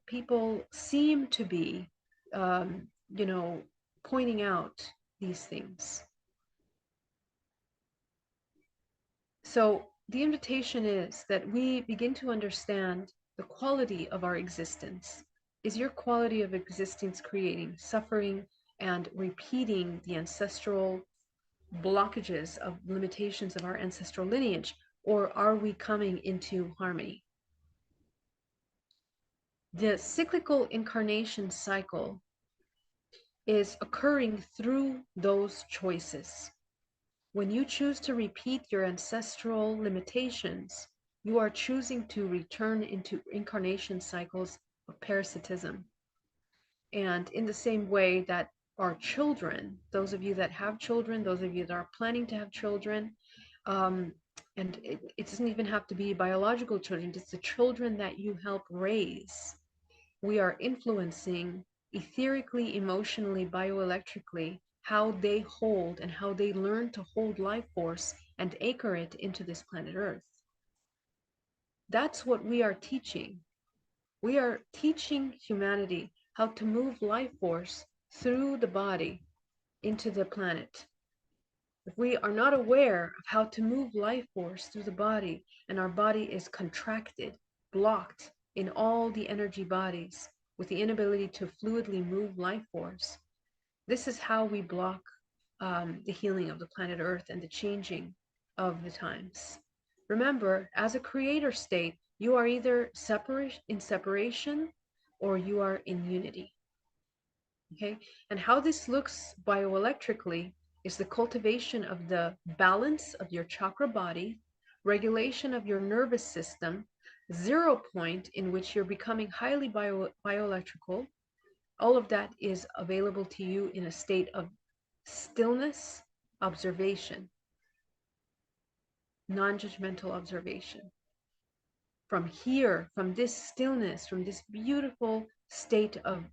seem to be, you know, pointing out these things. So the invitation is that we begin to understand the quality of our existence. Is your quality of existence creating suffering and repeating the ancestral blockages of limitations of our ancestral lineage, or are we coming into harmony? The cyclical incarnation cycle is occurring through those choices. When you choose to repeat your ancestral limitations, you are choosing to return into incarnation cycles of parasitism. And in the same way that our children, those of you that have children, those of you that are planning to have children, and it doesn't even have to be biological children, it's the children that you help raise. We are influencing etherically, emotionally, bioelectrically, how they hold and how they learn to hold life force and anchor it into this planet Earth. That's what we are teaching. We are teaching humanity how to move life force through the body into the planet. If we are not aware of how to move life force through the body, and our body is contracted, blocked in all the energy bodies with the inability to fluidly move life force, this is how we block the healing of the planet Earth and the changing of the times. Remember, as a creator state, you are either in separation or you are in unity. Okay, and how this looks bioelectrically is the cultivation of the balance of your chakra body, regulation of your nervous system, 0 point in which you're becoming highly bioelectrical. All of that is available to you in a state of stillness, observation, non-judgmental observation. From here, from this stillness, from this beautiful state of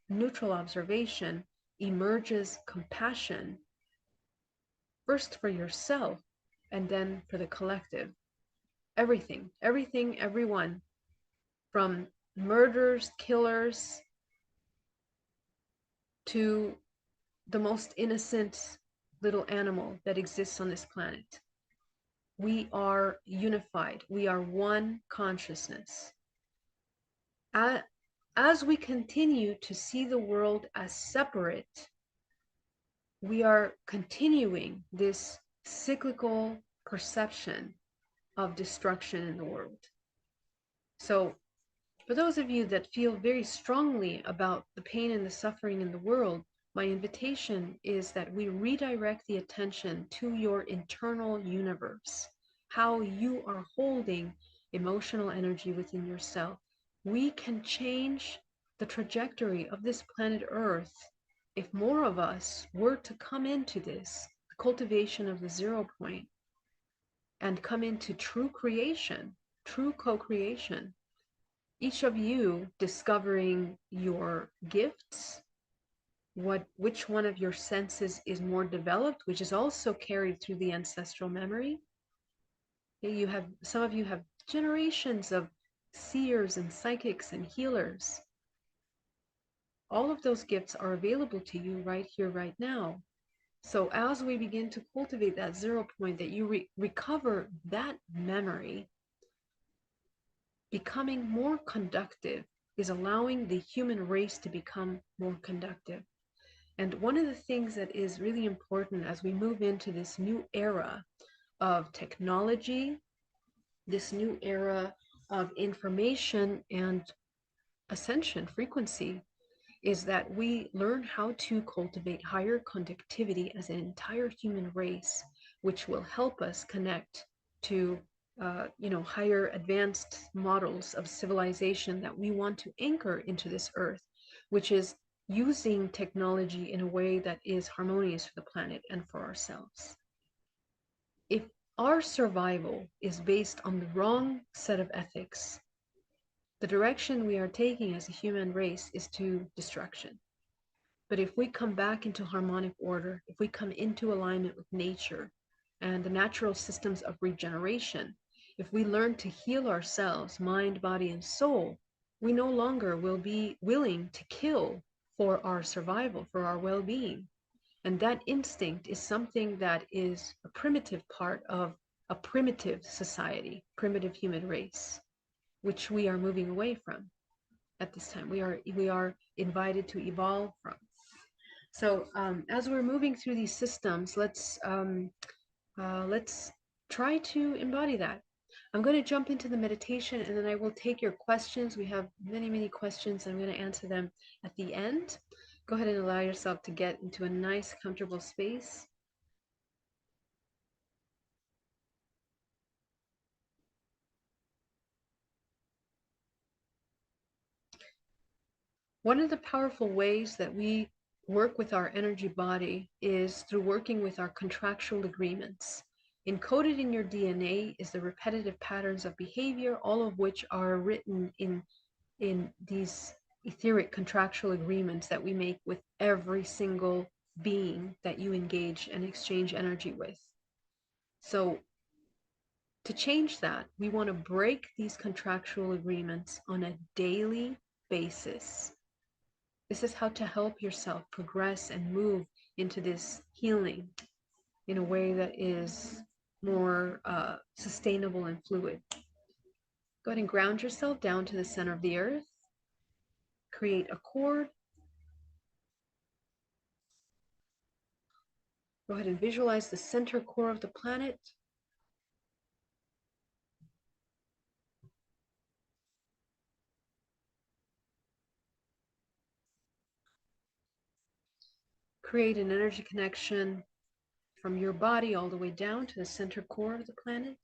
neutral observation, emerges compassion, first for yourself and then for the collective. Everything, everyone, from murderers, killers, to the most innocent little animal that exists on this planet. We are unified. We are one consciousness. as we continue to see the world as separate, we are continuing this cyclical perception of destruction in the world. So, for those of you that feel very strongly about the pain and the suffering in the world, my invitation is that we redirect the attention to your internal universe, how you are holding emotional energy within yourself. We can change the trajectory of this planet Earth if more of us were to come into this, the cultivation of the 0 point, and come into true creation, true co-creation. Each of you discovering your gifts, which one of your senses is more developed, which is also carried through the ancestral memory. You have, some of you have generations of seers and psychics and healers. All of those gifts are available to you right here, right now. So as we begin to cultivate that 0 point, that you recover that memory, becoming more conductive is allowing the human race to become more conductive. And one of the things that is really important as we move into this new era of technology, this new era of information and ascension frequency, is that we learn how to cultivate higher conductivity as an entire human race, which will help us connect to higher advanced models of civilization that we want to anchor into this earth, which is using technology in a way that is harmonious for the planet and for ourselves. If our survival is based on the wrong set of ethics, the direction we are taking as a human race is to destruction. But if we come back into harmonic order, if we come into alignment with nature and the natural systems of regeneration, if we learn to heal ourselves, mind, body, and soul, we no longer will be willing to kill for our survival, for our well-being. And that instinct is something that is a primitive part of a primitive society, primitive human race, which we are moving away from at this time. We are invited to evolve from. So as we're moving through these systems, let's try to embody that. I'm going to jump into the meditation, and then I will take your questions. We have many, many questions. I'm going to answer them at the end. Go ahead and allow yourself to get into a nice, comfortable space. One of the powerful ways that we work with our energy body is through working with our contractual agreements. Encoded in your DNA is the repetitive patterns of behavior, all of which are written in these etheric contractual agreements that we make with every single being that you engage and exchange energy with. So to change that, we want to break these contractual agreements on a daily basis. This is how to help yourself progress and move into this healing in a way that is more sustainable and fluid. Go ahead and ground yourself down to the center of the earth. Create a cord. Go ahead and visualize the center core of the planet. Create an energy connection from your body all the way down to the center core of the planet.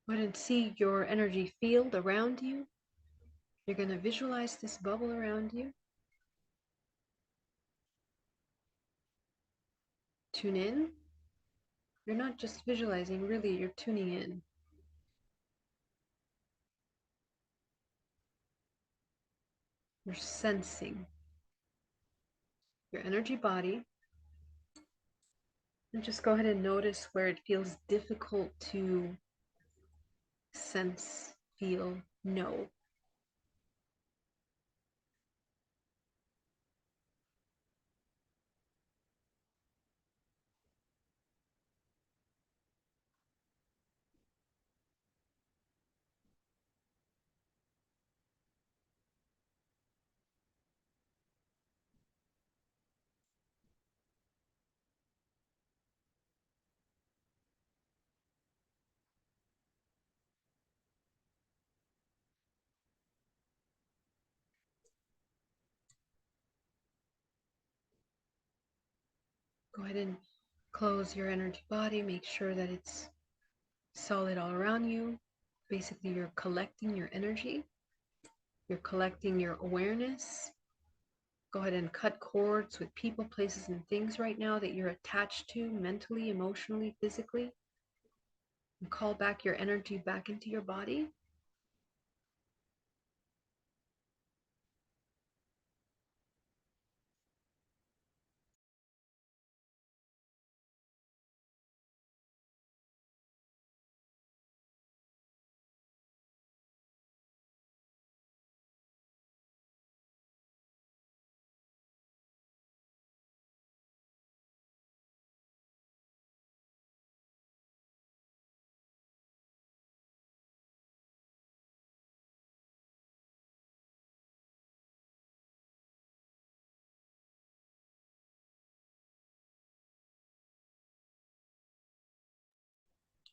Go ahead and see your energy field around you. You're going to visualize this bubble around you. Tune in. You're not just visualizing, really, you're tuning in. You're sensing your energy body. And just go ahead and notice where it feels difficult to sense, feel, know. Go ahead and close your energy body. Make sure that it's solid all around you. Basically, you're collecting your energy. You're collecting your awareness. Go ahead and cut cords with people, places, and things right now that you're attached to mentally, emotionally, physically. And call back your energy back into your body.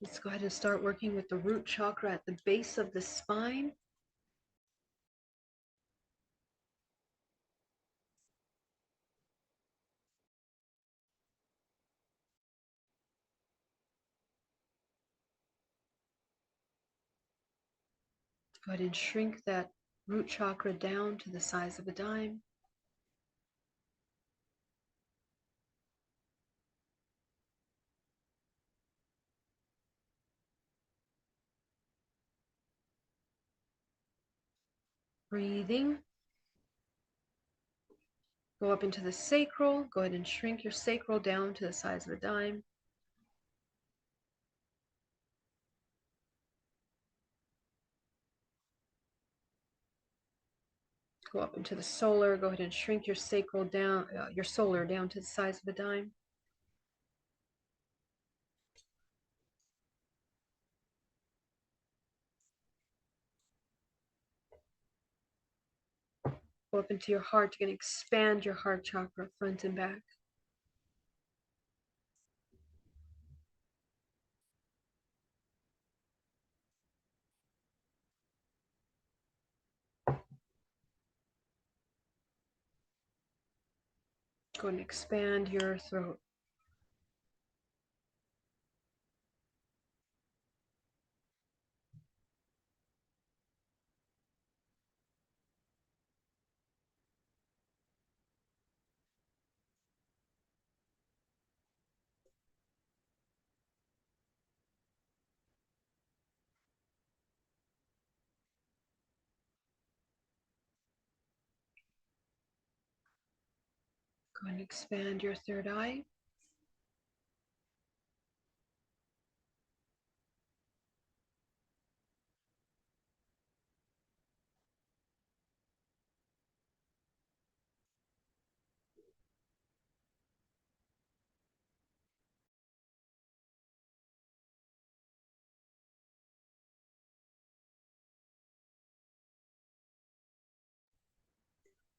Let's go ahead and start working with the root chakra at the base of the spine. Go ahead and shrink that root chakra down to the size of a dime. Breathing. Go up into the sacral. Go ahead and shrink your sacral down to the size of a dime. Go up into the solar. Go ahead and shrink your sacral down, your solar down to the size of a dime. Go up into your heart. You're going to expand your heart chakra front and back. Go and expand your throat. Go and expand your third eye.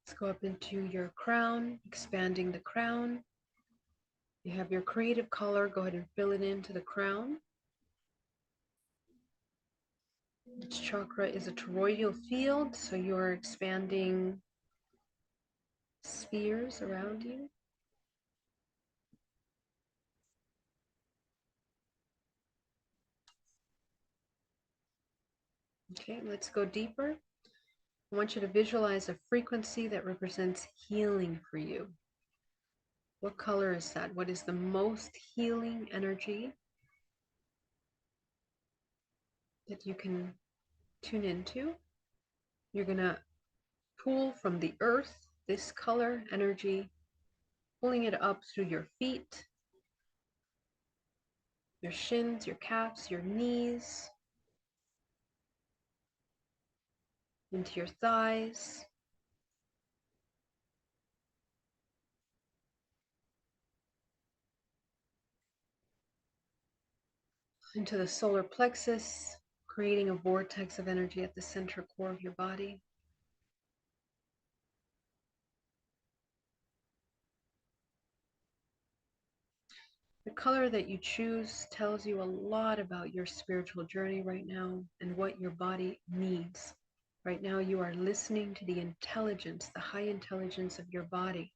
Let's go up into your crown, expanding the crown. You have your creative color. Go ahead and fill it into the crown. Each chakra is a toroidal field, so you're expanding spheres around you. Okay, let's go deeper. I want you to visualize a frequency that represents healing for you. What color is that? What is the most healing energy that you can tune into? You're going to pull from the earth this color energy, pulling it up through your feet, your shins, your calves, your knees, into your thighs, into the solar plexus, creating a vortex of energy at the center core of your body. The color that you choose tells you a lot about your spiritual journey right now and what your body needs. Right now, you are listening to the intelligence, the high intelligence of your body.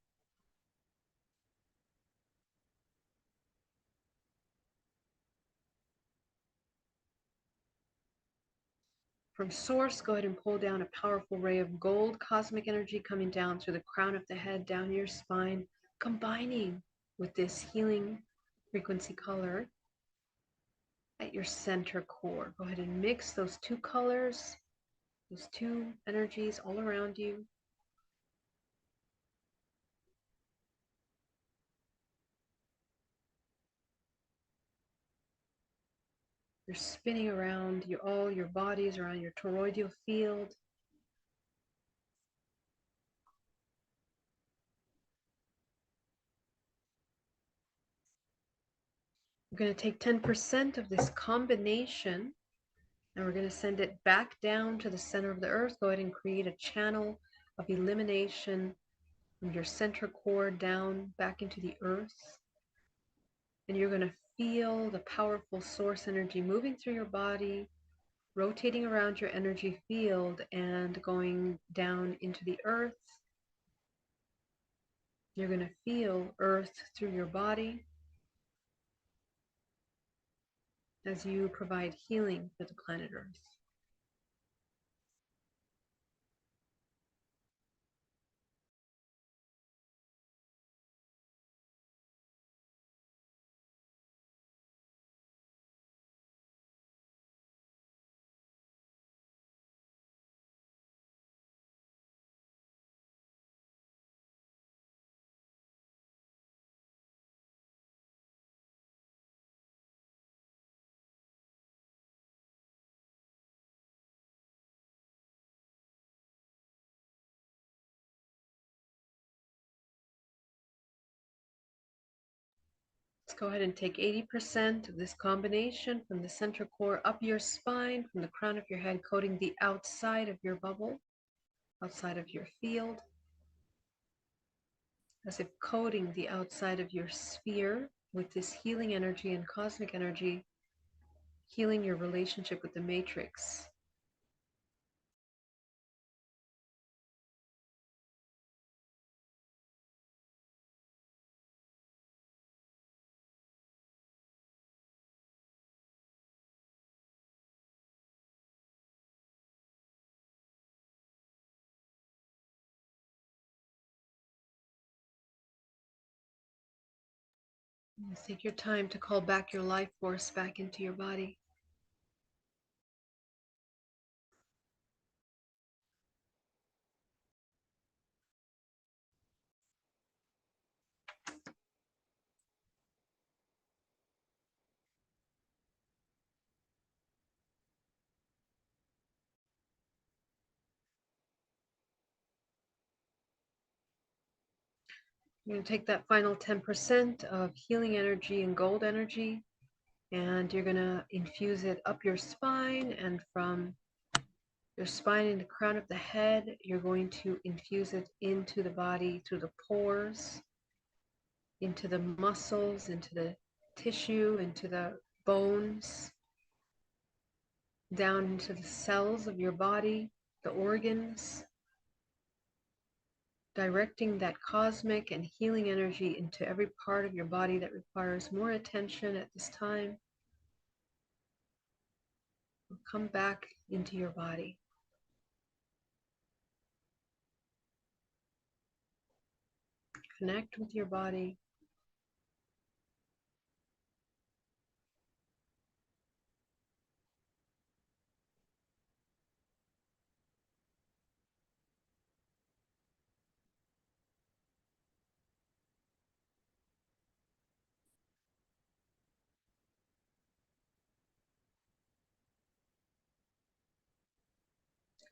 From source, go ahead and pull down a powerful ray of gold cosmic energy coming down through the crown of the head, down your spine, combining with this healing frequency color at your center core. Go ahead and mix those two colors, those two energies all around you. You're spinning around all your bodies, around your toroidal field. We're going to take 10% of this combination and we're going to send it back down to the center of the earth. Go ahead and create a channel of elimination from your center core down back into the earth. And you're going to feel the powerful source energy moving through your body, rotating around your energy field and going down into the earth. You're going to feel earth through your body as you provide healing for the planet Earth. Let's go ahead and take 80% of this combination from the center core up your spine, from the crown of your head, coating the outside of your bubble, outside of your field, as if coating the outside of your sphere with this healing energy and cosmic energy, healing your relationship with the matrix. Take your time to call back your life force back into your body. You're going to take that final 10% of healing energy and gold energy, and you're going to infuse it up your spine, and from your spine and the crown of the head, you're going to infuse it into the body through the pores, into the muscles, into the tissue, into the bones, down into the cells of your body, the organs, directing that cosmic and healing energy into every part of your body that requires more attention at this time. Come back into your body. Connect with your body.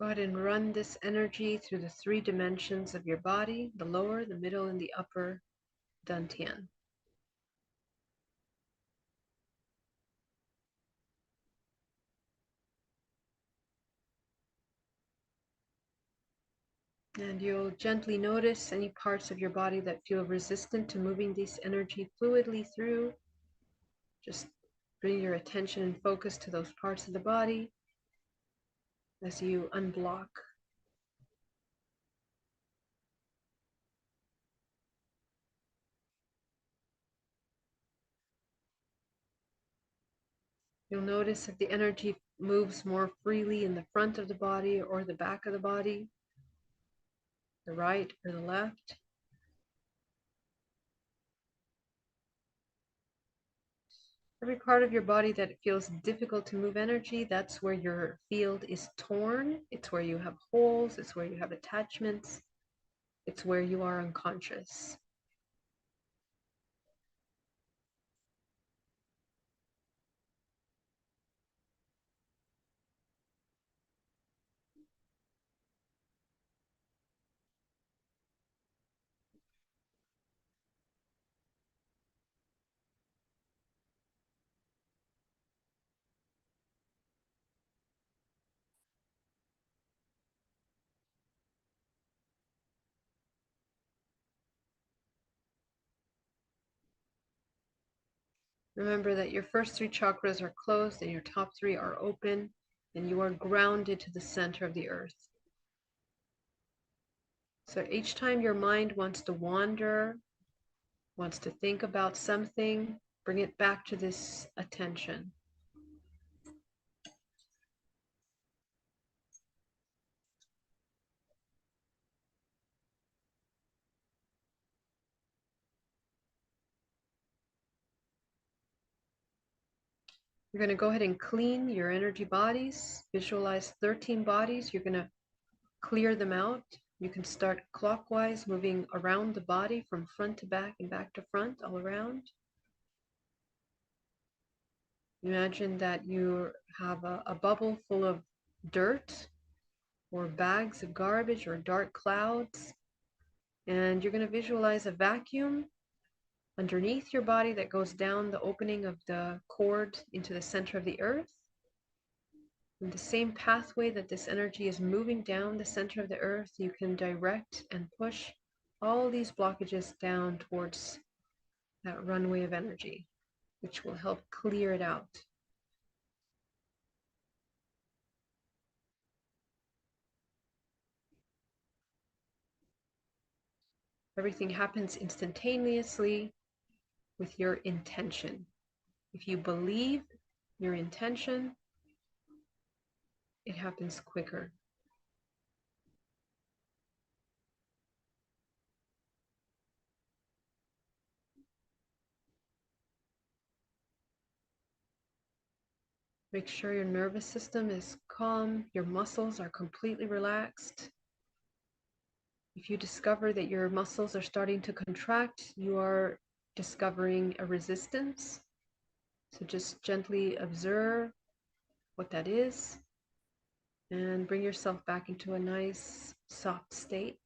Go ahead and run this energy through the 3 dimensions of your body, the lower, the middle, and the upper dantian. And you'll gently notice any parts of your body that feel resistant to moving this energy fluidly through. Just bring your attention and focus to those parts of the body as you unblock. You'll notice if the energy moves more freely in the front of the body or the back of the body, the right or the left. Every part of your body that it feels difficult to move energy, that's where your field is torn. It's where you have holes. It's where you have attachments. It's where you are unconscious. Remember that your first 3 chakras are closed and your top 3 are open, and you are grounded to the center of the earth. So each time your mind wants to wander, wants to think about something, bring it back to this attention. You're going to go ahead and clean your energy bodies. Visualize 13 bodies. You're going to clear them out. You can start clockwise, moving around the body from front to back and back to front, all around. Imagine that you have a bubble full of dirt or bags of garbage or dark clouds. And you're going to visualize a vacuum underneath your body that goes down the opening of the cord into the center of the earth. In the same pathway that this energy is moving down the center of the earth, you can direct and push all these blockages down towards that runway of energy, which will help clear it out. Everything happens instantaneously with your intention. If you believe your intention, it happens quicker. Make sure your nervous system is calm, your muscles are completely relaxed. If you discover that your muscles are starting to contract, you are discovering a resistance. So just gently observe what that is and bring yourself back into a nice, soft state.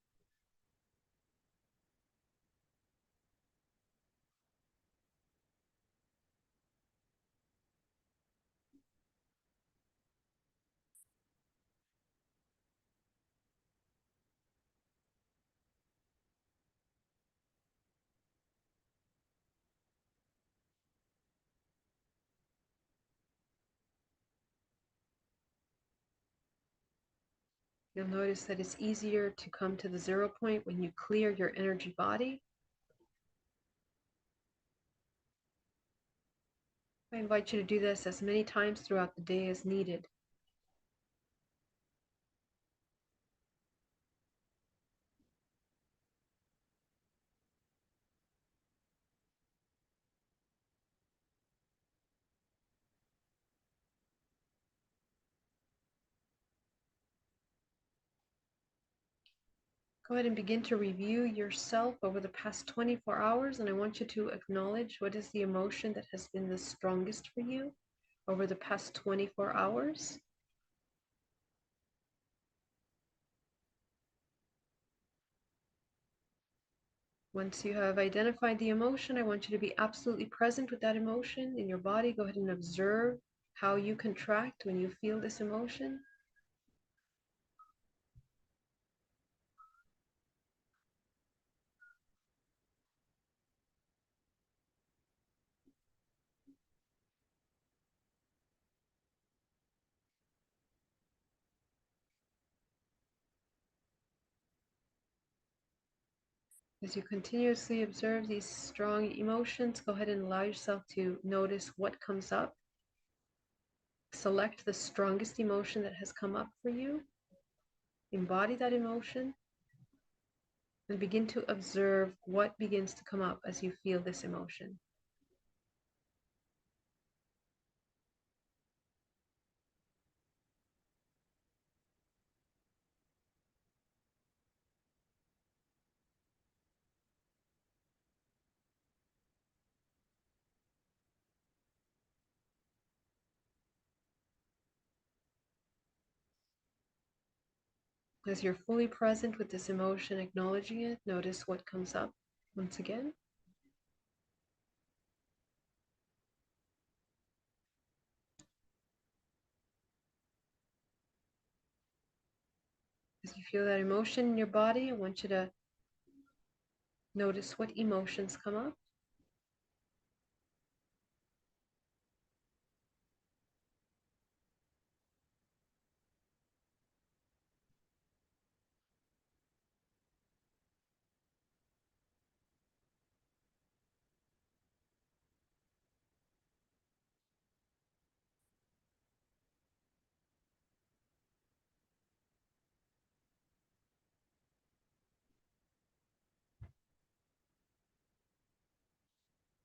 You'll notice that it's easier to come to the 0 point when you clear your energy body. I invite you to do this as many times throughout the day as needed. Go ahead and begin to review yourself over the past 24 hours, and I want you to acknowledge what is the emotion that has been the strongest for you over the past 24 hours. Once you have identified the emotion, I want you to be absolutely present with that emotion in your body. Go ahead and observe how you contract when you feel this emotion. As you continuously observe these strong emotions, go ahead and allow yourself to notice what comes up. Select the strongest emotion that has come up for you. Embody that emotion and begin to observe what begins to come up as you feel this emotion. As you're fully present with this emotion, acknowledging it, notice what comes up once again. As you feel that emotion in your body, I want you to notice what emotions come up.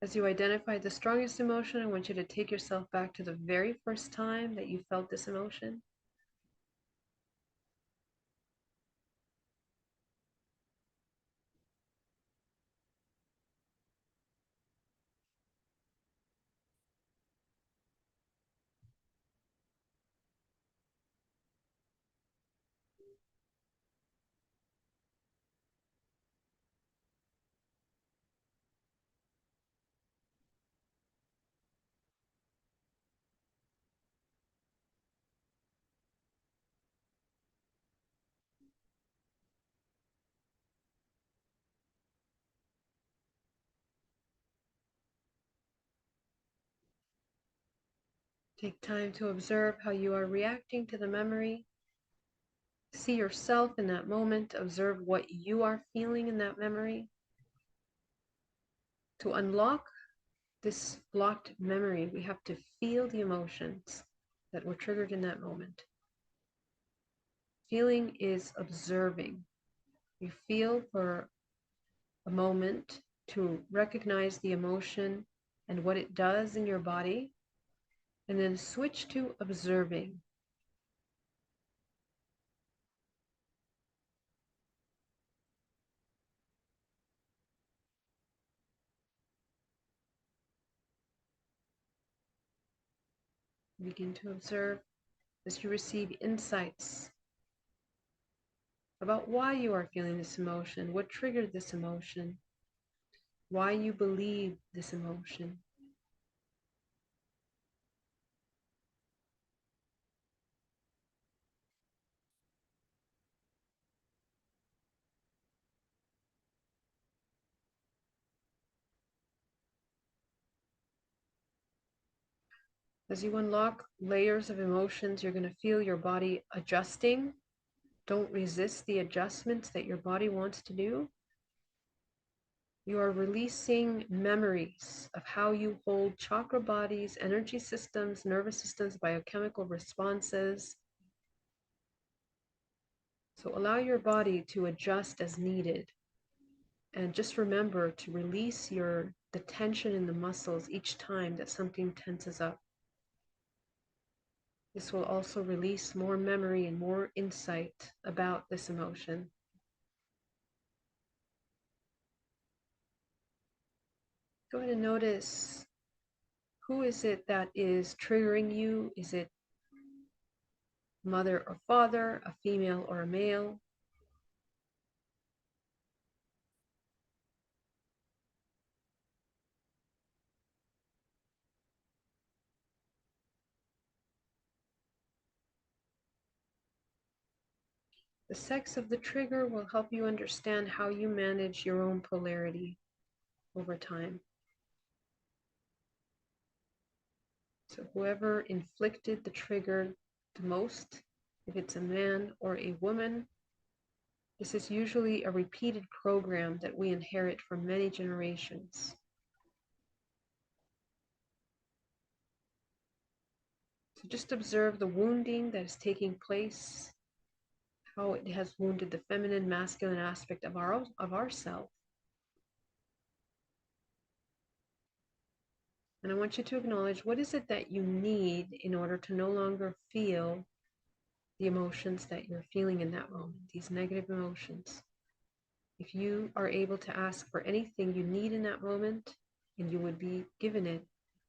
As you identify the strongest emotion, I want you to take yourself back to the very first time that you felt this emotion. Take time to observe how you are reacting to the memory. See yourself in that moment. Observe what you are feeling in that memory. To unlock this blocked memory, we have to feel the emotions that were triggered in that moment. Feeling is observing. You feel for a moment to recognize the emotion and what it does in your body, and then switch to observing. Begin to observe as you receive insights about why you are feeling this emotion, what triggered this emotion, why you believe this emotion. As you unlock layers of emotions, you're going to feel your body adjusting. Don't resist the adjustments that your body wants to do. You are releasing memories of how you hold chakra bodies, energy systems, nervous systems, biochemical responses. So allow your body to adjust as needed. And just remember to release the tension in the muscles each time that something tenses up. This will also release more memory and more insight about this emotion. Go ahead and notice, who is it that is triggering you? Is it mother or father, a female or a male? The sex of the trigger will help you understand how you manage your own polarity over time. So whoever inflicted the trigger the most, if it's a man or a woman, this is usually a repeated program that we inherit from many generations. So just observe the wounding that is taking place, how it has wounded the feminine, masculine aspect of ourself. And I want you to acknowledge, what is it that you need in order to no longer feel the emotions that you're feeling in that moment, these negative emotions. If you are able to ask for anything you need in that moment and you would be given it,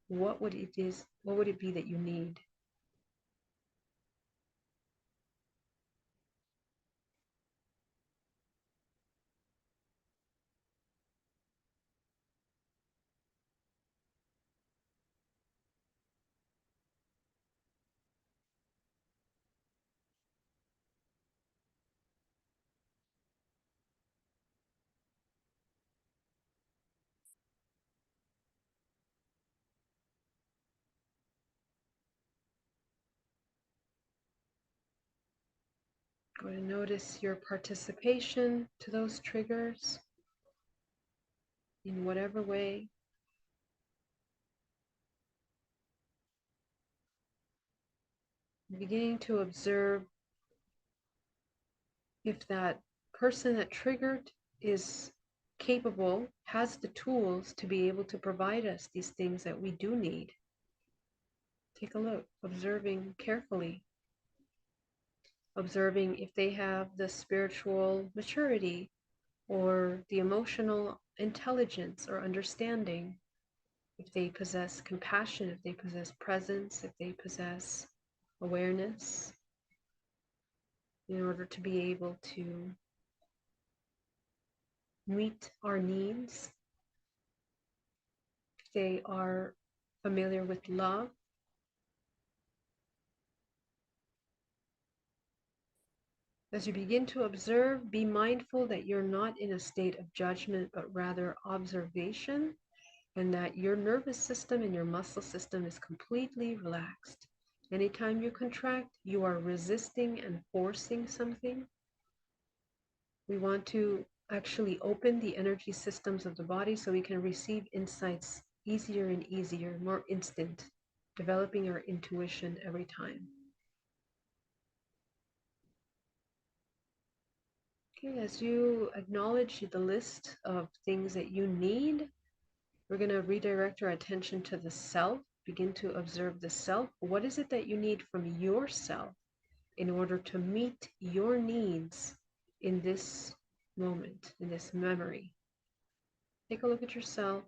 what would it be that you need? Go ahead and notice your participation to those triggers in whatever way. Beginning to observe if that person that triggered is capable, has the tools to be able to provide us these things that we do need. Take a look, observing carefully, observing if they have the spiritual maturity or the emotional intelligence or understanding, if they possess compassion, if they possess presence, if they possess awareness, in order to be able to meet our needs. If they are familiar with love. As you begin to observe, be mindful that you're not in a state of judgment, but rather observation, and that your nervous system and your muscle system is completely relaxed. Anytime you contract, you are resisting and forcing something. We want to actually open the energy systems of the body so we can receive insights easier and easier, more instant, developing our intuition every time. Okay, as you acknowledge the list of things that you need, we're going to redirect our attention to the self, begin to observe the self. What is it that you need from yourself in order to meet your needs in this moment, in this memory? Take a look at yourself.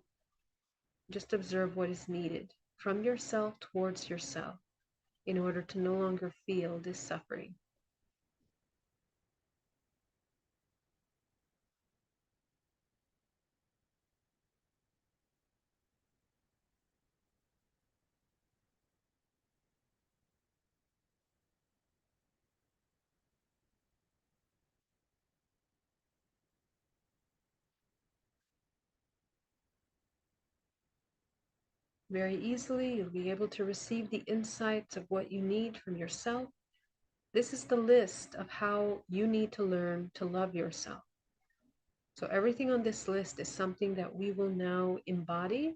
Just observe what is needed from yourself towards yourself in order to no longer feel this suffering. Very easily, you'll be able to receive the insights of what you need from yourself. This is the list of how you need to learn to love yourself. So everything on this list is something that we will now embody.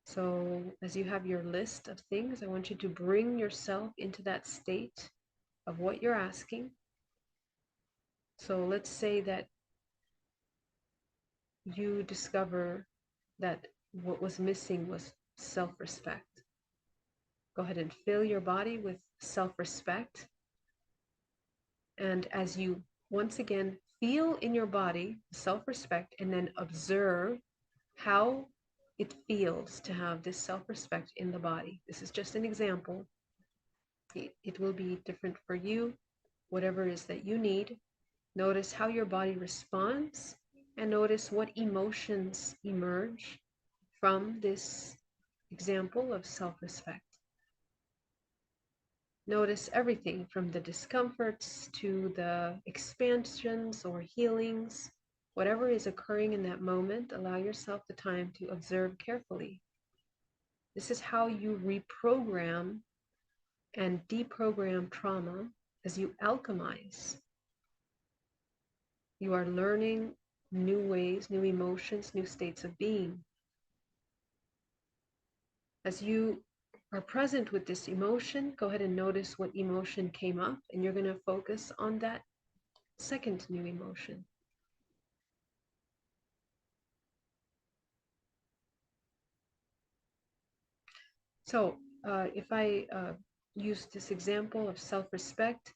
So as you have your list of things, I want you to bring yourself into that state of what you're asking. So let's say that you discover that what was missing was self-respect. Go ahead and fill your body with self-respect. And as you once again feel in your body self-respect, and then observe how it feels to have this self-respect in the body. This is just an example. It will be different for you, whatever it is that you need. Notice how your body responds, and notice what emotions emerge from this example of self-respect. Notice everything from the discomforts to the expansions or healings. Whatever is occurring in that moment, allow yourself the time to observe carefully. This is how you reprogram and deprogram trauma as you alchemize. You are learning new ways, new emotions, new states of being. As you are present with this emotion, go ahead and notice what emotion came up, and you're going to focus on that second new emotion. So if I use this example of self-respect,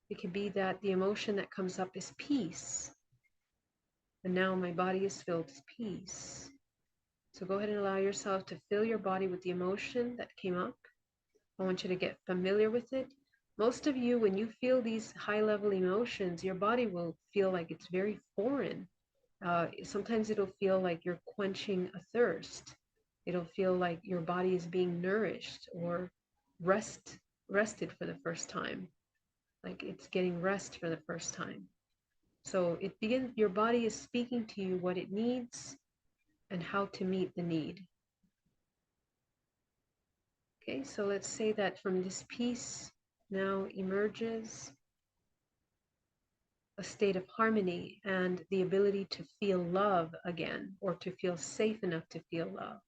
it can be that the emotion that comes up is peace. And now my body is filled with peace. So go ahead and allow yourself to fill your body with the emotion that came up. I want you to get familiar with it. Most of you, when you feel these high-level emotions, your body will feel like it's very foreign. Sometimes it'll feel like you're quenching a thirst. It'll feel like your body is being nourished or rested for the first time, like it's getting rest for the first time. So it begins, your body is speaking to you what it needs and how to meet the need. Okay, so let's say that from this piece now emerges a state of harmony and the ability to feel love again, or to feel safe enough to feel love.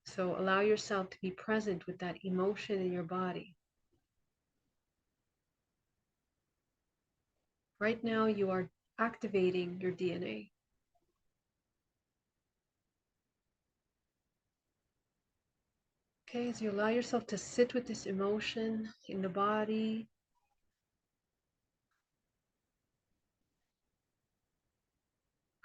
So allow yourself to be present with that emotion in your body. Right now you are activating your DNA. Okay, as you allow yourself to sit with this emotion in the body,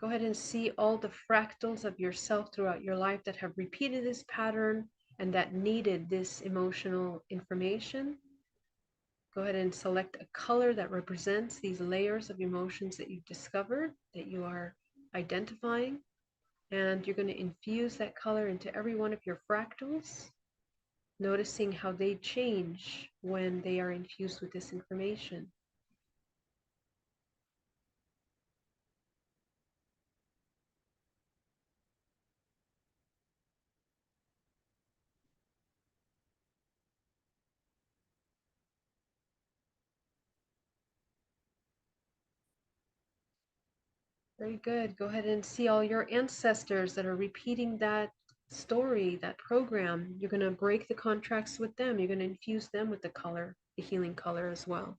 go ahead and see all the fractals of yourself throughout your life that have repeated this pattern and that needed this emotional information. Go ahead and select a color that represents these layers of emotions that you've discovered, that you are identifying. And you're going to infuse that color into every one of your fractals, noticing how they change when they are infused with this information. Very good. Go ahead and see all your ancestors that are repeating that story, that program. You're going to break the contracts with them. You're going to infuse them with the color, the healing color as well.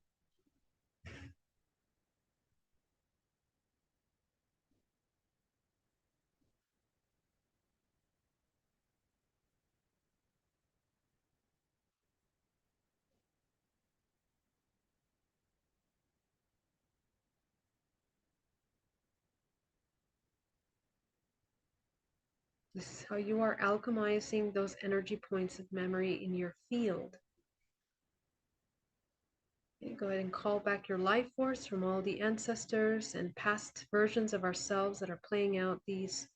This is how you are alchemizing those energy points of memory in your field. Okay, go ahead and call back your life force from all the ancestors and past versions of ourselves that are playing out these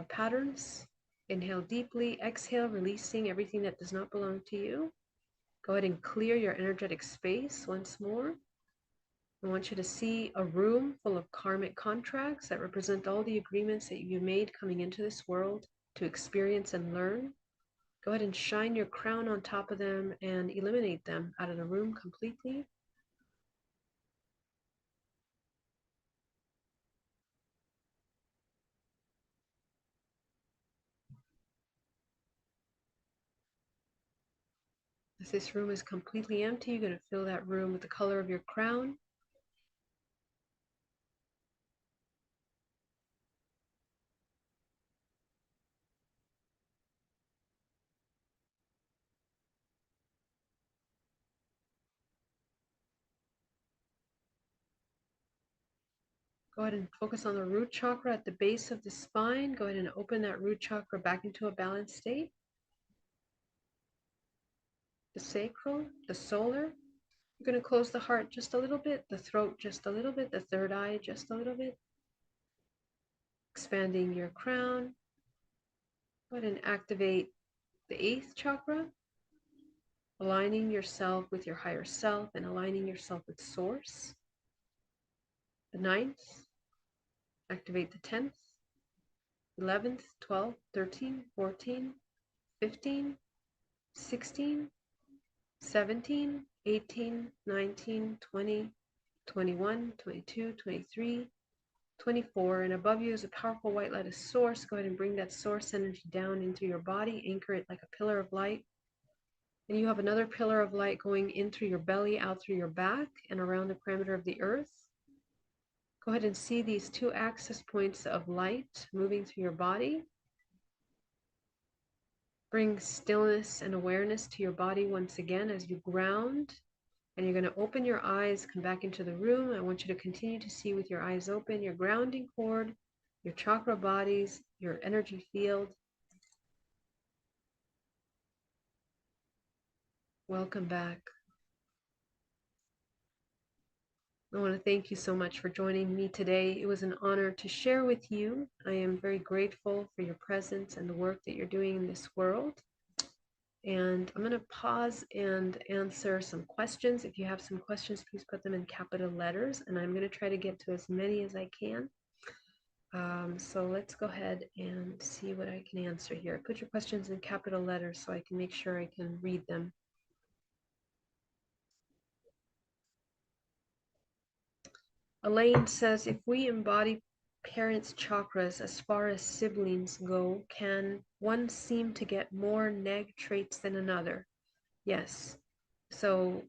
patterns. Inhale deeply, exhale, releasing everything that does not belong to you. Go ahead and clear your energetic space once more. I want you to see a room full of karmic contracts that represent all the agreements that you made coming into this world to experience and learn. Go ahead and shine your crown on top of them and eliminate them out of the room completely. As this room is completely empty, you're going to fill that room with the color of your crown. Go ahead and focus on the root chakra at the base of the spine. Go ahead and open that root chakra back into a balanced state. The sacral, the solar. You're going to close the heart just a little bit, the throat just a little bit, the third eye just a little bit. Expanding your crown. Go ahead and activate the 8th chakra. aligning yourself with your higher self and aligning yourself with source. The 9th, activate the 10th, 11th, 12th, 13, 14, 15, 16, 17, 18, 19, 20, 21, 22, 23, 24, and above you is a powerful white light of source. Go ahead and bring that source energy down into your body, anchor it like a pillar of light. And you have another pillar of light going in through your belly, out through your back, and around the perimeter of the earth. Go ahead and see these 2 access points of light moving through your body. Bring stillness and awareness to your body once again as you ground. And you're going to open your eyes, come back into the room. I want you to continue to see with your eyes open your grounding cord, your chakra bodies, your energy field. Welcome back. I want to thank you so much for joining me today. It was an honor to share with you. I am very grateful for your presence and the work that you're doing in this world. And I'm going to pause and answer some questions. If you have some questions, please put them in capital letters, and I'm going to try to get to as many as I can. So let's go ahead and see what I can answer here. Put your questions in capital letters so I can make sure I can read them. Elaine says, if we embody parents' chakras as far as siblings go, can one seem to get more neg traits than another? Yes. So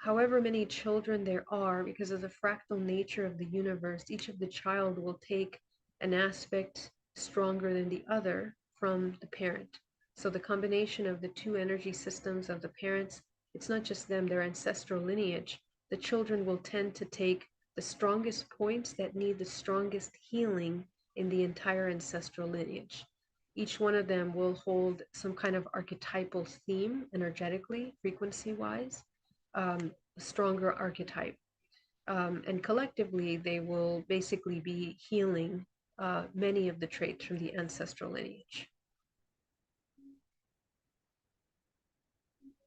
however many children there are, because of the fractal nature of the universe, each of the child will take an aspect stronger than the other from the parent. So the combination of the 2 energy systems of the parents, it's not just them, their ancestral lineage. The children will tend to take the strongest points that need the strongest healing in the entire ancestral lineage. Each one of them will hold some kind of archetypal theme energetically, frequency-wise, stronger archetype. And collectively, they will basically be healing many of the traits from the ancestral lineage.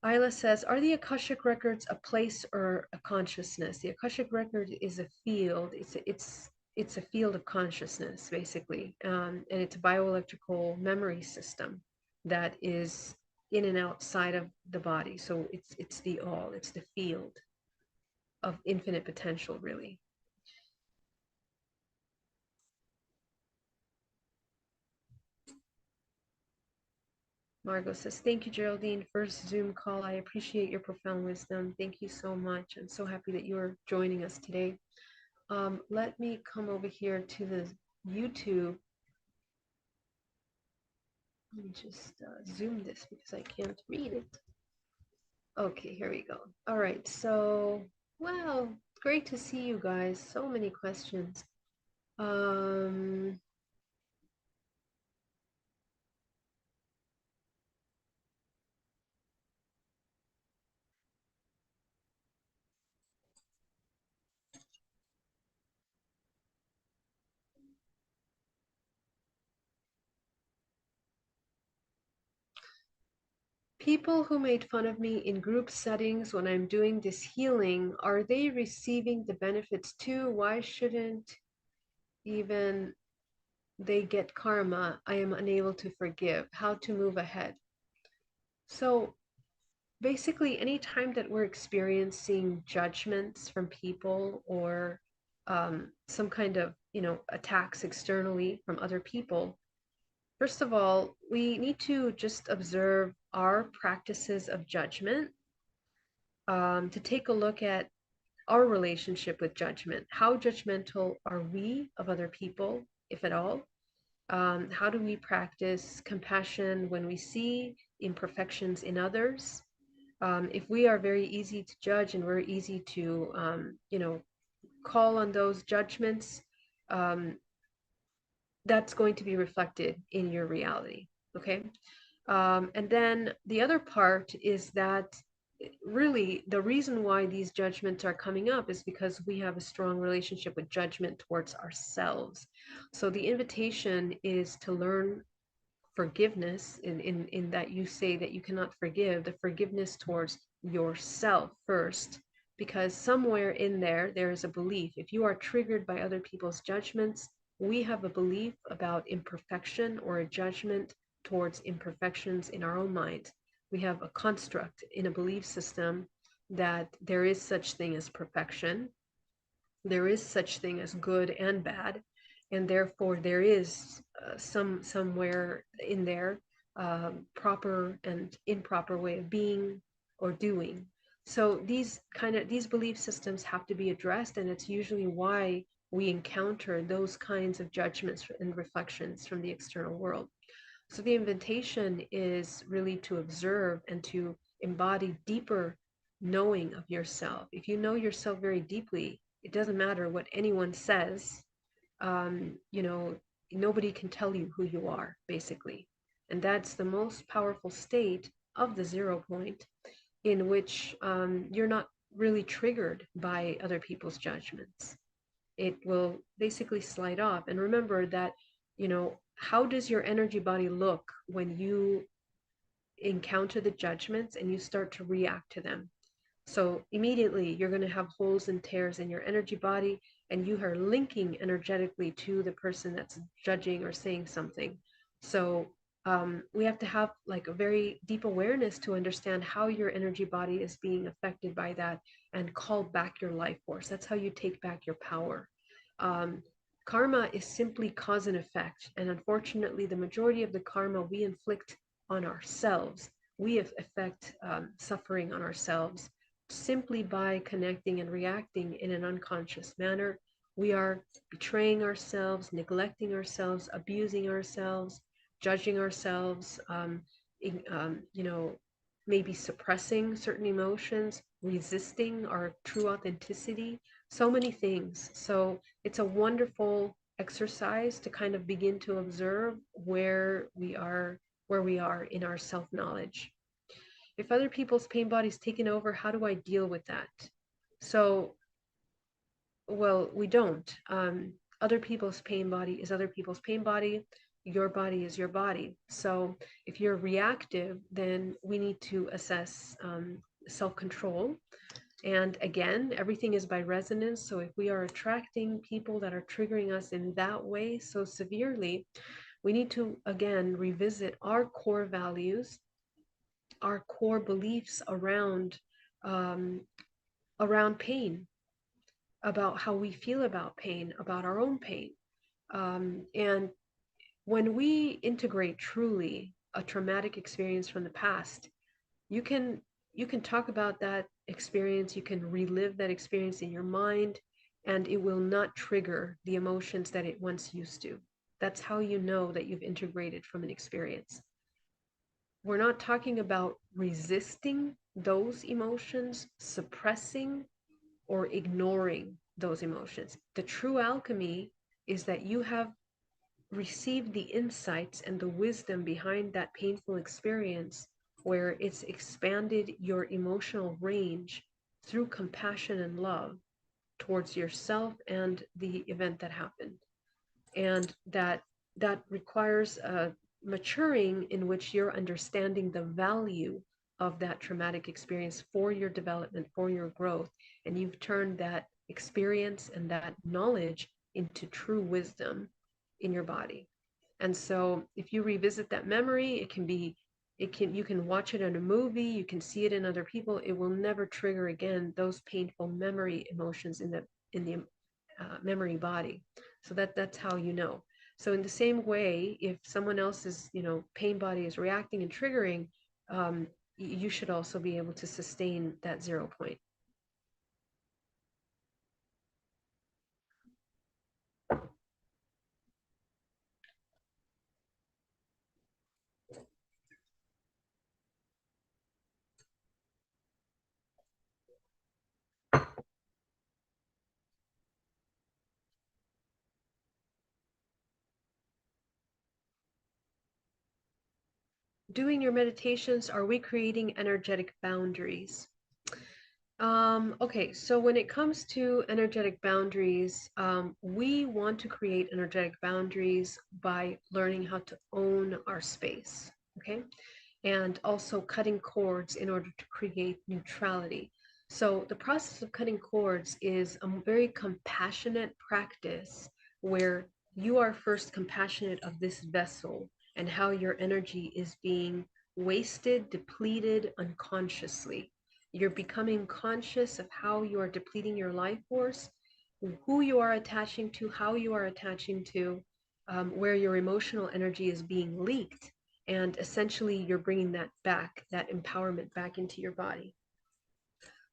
Isla says, are the Akashic records a place or a consciousness? The Akashic record is a field. It's a field of consciousness, basically. And it's a bioelectrical memory system that is in and outside of the body. So it's the all, it's the field of infinite potential, really. Margot says, thank you, Geraldine. First Zoom call. I appreciate your profound wisdom. Thank you so much. I'm so happy that you're joining us today. Let me come over here to the YouTube. Let me just zoom this because I can't read it. Okay, here we go. All right, so, wow, great to see you guys. So many questions. People who made fun of me in group settings when I'm doing this healing, are they receiving the benefits too? Why shouldn't even they get karma? I am unable to forgive. How to move ahead? So basically, anytime that we're experiencing judgments from people or some kind of, attacks externally from other people, first of all, we need to just observe our practices of judgment, to take a look at our relationship with judgment. How judgmental are we of other people, if at all? How do we practice compassion when we see imperfections in others? If we are very easy to judge and we're easy to, call on those judgments, that's going to be reflected in your reality. Okay. And then the other part is that really the reason why these judgments are coming up is because we have a strong relationship with judgment towards ourselves. So the invitation is to learn forgiveness in that you say that you cannot forgive, the forgiveness towards yourself first, because somewhere in there is a belief. If you are triggered by other people's judgments, we have a belief about imperfection or a judgment towards imperfections in our own mind. We have a construct in a belief system that there is such thing as perfection, there is such thing as good and bad, and therefore there is somewhere in there proper and improper way of being or doing. So these belief systems have to be addressed, and it's usually why we encounter those kinds of judgments and reflections from the external world. So the invitation is really to observe and to embody deeper knowing of yourself. If you know yourself very deeply, it doesn't matter what anyone says. You know, nobody can tell you who you are, basically. And that's the most powerful state of the 0 point, in which you're not really triggered by other people's judgments. It will basically slide off. And remember that, you know, how does your energy body look when you encounter the judgments and you start to react to them? So immediately you're going to have holes and tears in your energy body, and you are linking energetically to the person that's judging or saying something. So we have to have like a very deep awareness to understand how your energy body is being affected by that, and call back your life force. That's how you take back your power. Karma is simply cause and effect, and unfortunately the majority of the karma we inflict on ourselves. We affect suffering on ourselves simply by connecting and reacting in an unconscious manner. We are betraying ourselves, neglecting ourselves, abusing ourselves, judging ourselves, you know, maybe suppressing certain emotions, resisting our true authenticity, so many things. So it's a wonderful exercise to kind of begin to observe where we are in our self-knowledge. If other people's pain body's taken over, how do I deal with that? So, well, we don't. Other people's pain body is other people's pain body. Your body is your body. So if you're reactive, then we need to assess self-control. And again, everything is by resonance. So if we are attracting people that are triggering us in that way so severely, we need to, again, revisit our core values, our core beliefs around pain, about how we feel about pain, about our own pain. And when we integrate truly a traumatic experience from the past, you can talk about that experience, you can relive that experience in your mind, and it will not trigger the emotions that it once used to. That's how you know that you've integrated from an experience. We're not talking about resisting those emotions, suppressing or ignoring those emotions. The true alchemy is that you have received the insights and the wisdom behind that painful experience, where it's expanded your emotional range through compassion and love towards yourself and the event that happened. And that requires a maturing in which you're understanding the value of that traumatic experience for your development, for your growth, and you've turned that experience and that knowledge into true wisdom in your body. And so if you revisit that memory, you can watch it in a movie, you can see it in other people, it will never trigger again those painful memory emotions in the memory body. So that's how you know. So in the same way, if someone else's, you know, pain body is reacting and triggering, you should also be able to sustain that 0 point. Doing your meditations, are we creating energetic boundaries? Okay, so when it comes to energetic boundaries, we want to create energetic boundaries by learning how to own our space, okay? And also cutting cords in order to create neutrality. So the process of cutting cords is a very compassionate practice where you are first compassionate of this vessel and how your energy is being wasted, depleted unconsciously. You're becoming conscious of how you are depleting your life force, who you are attaching to, how you are attaching to, where your emotional energy is being leaked. And essentially, you're bringing that back, that empowerment back into your body.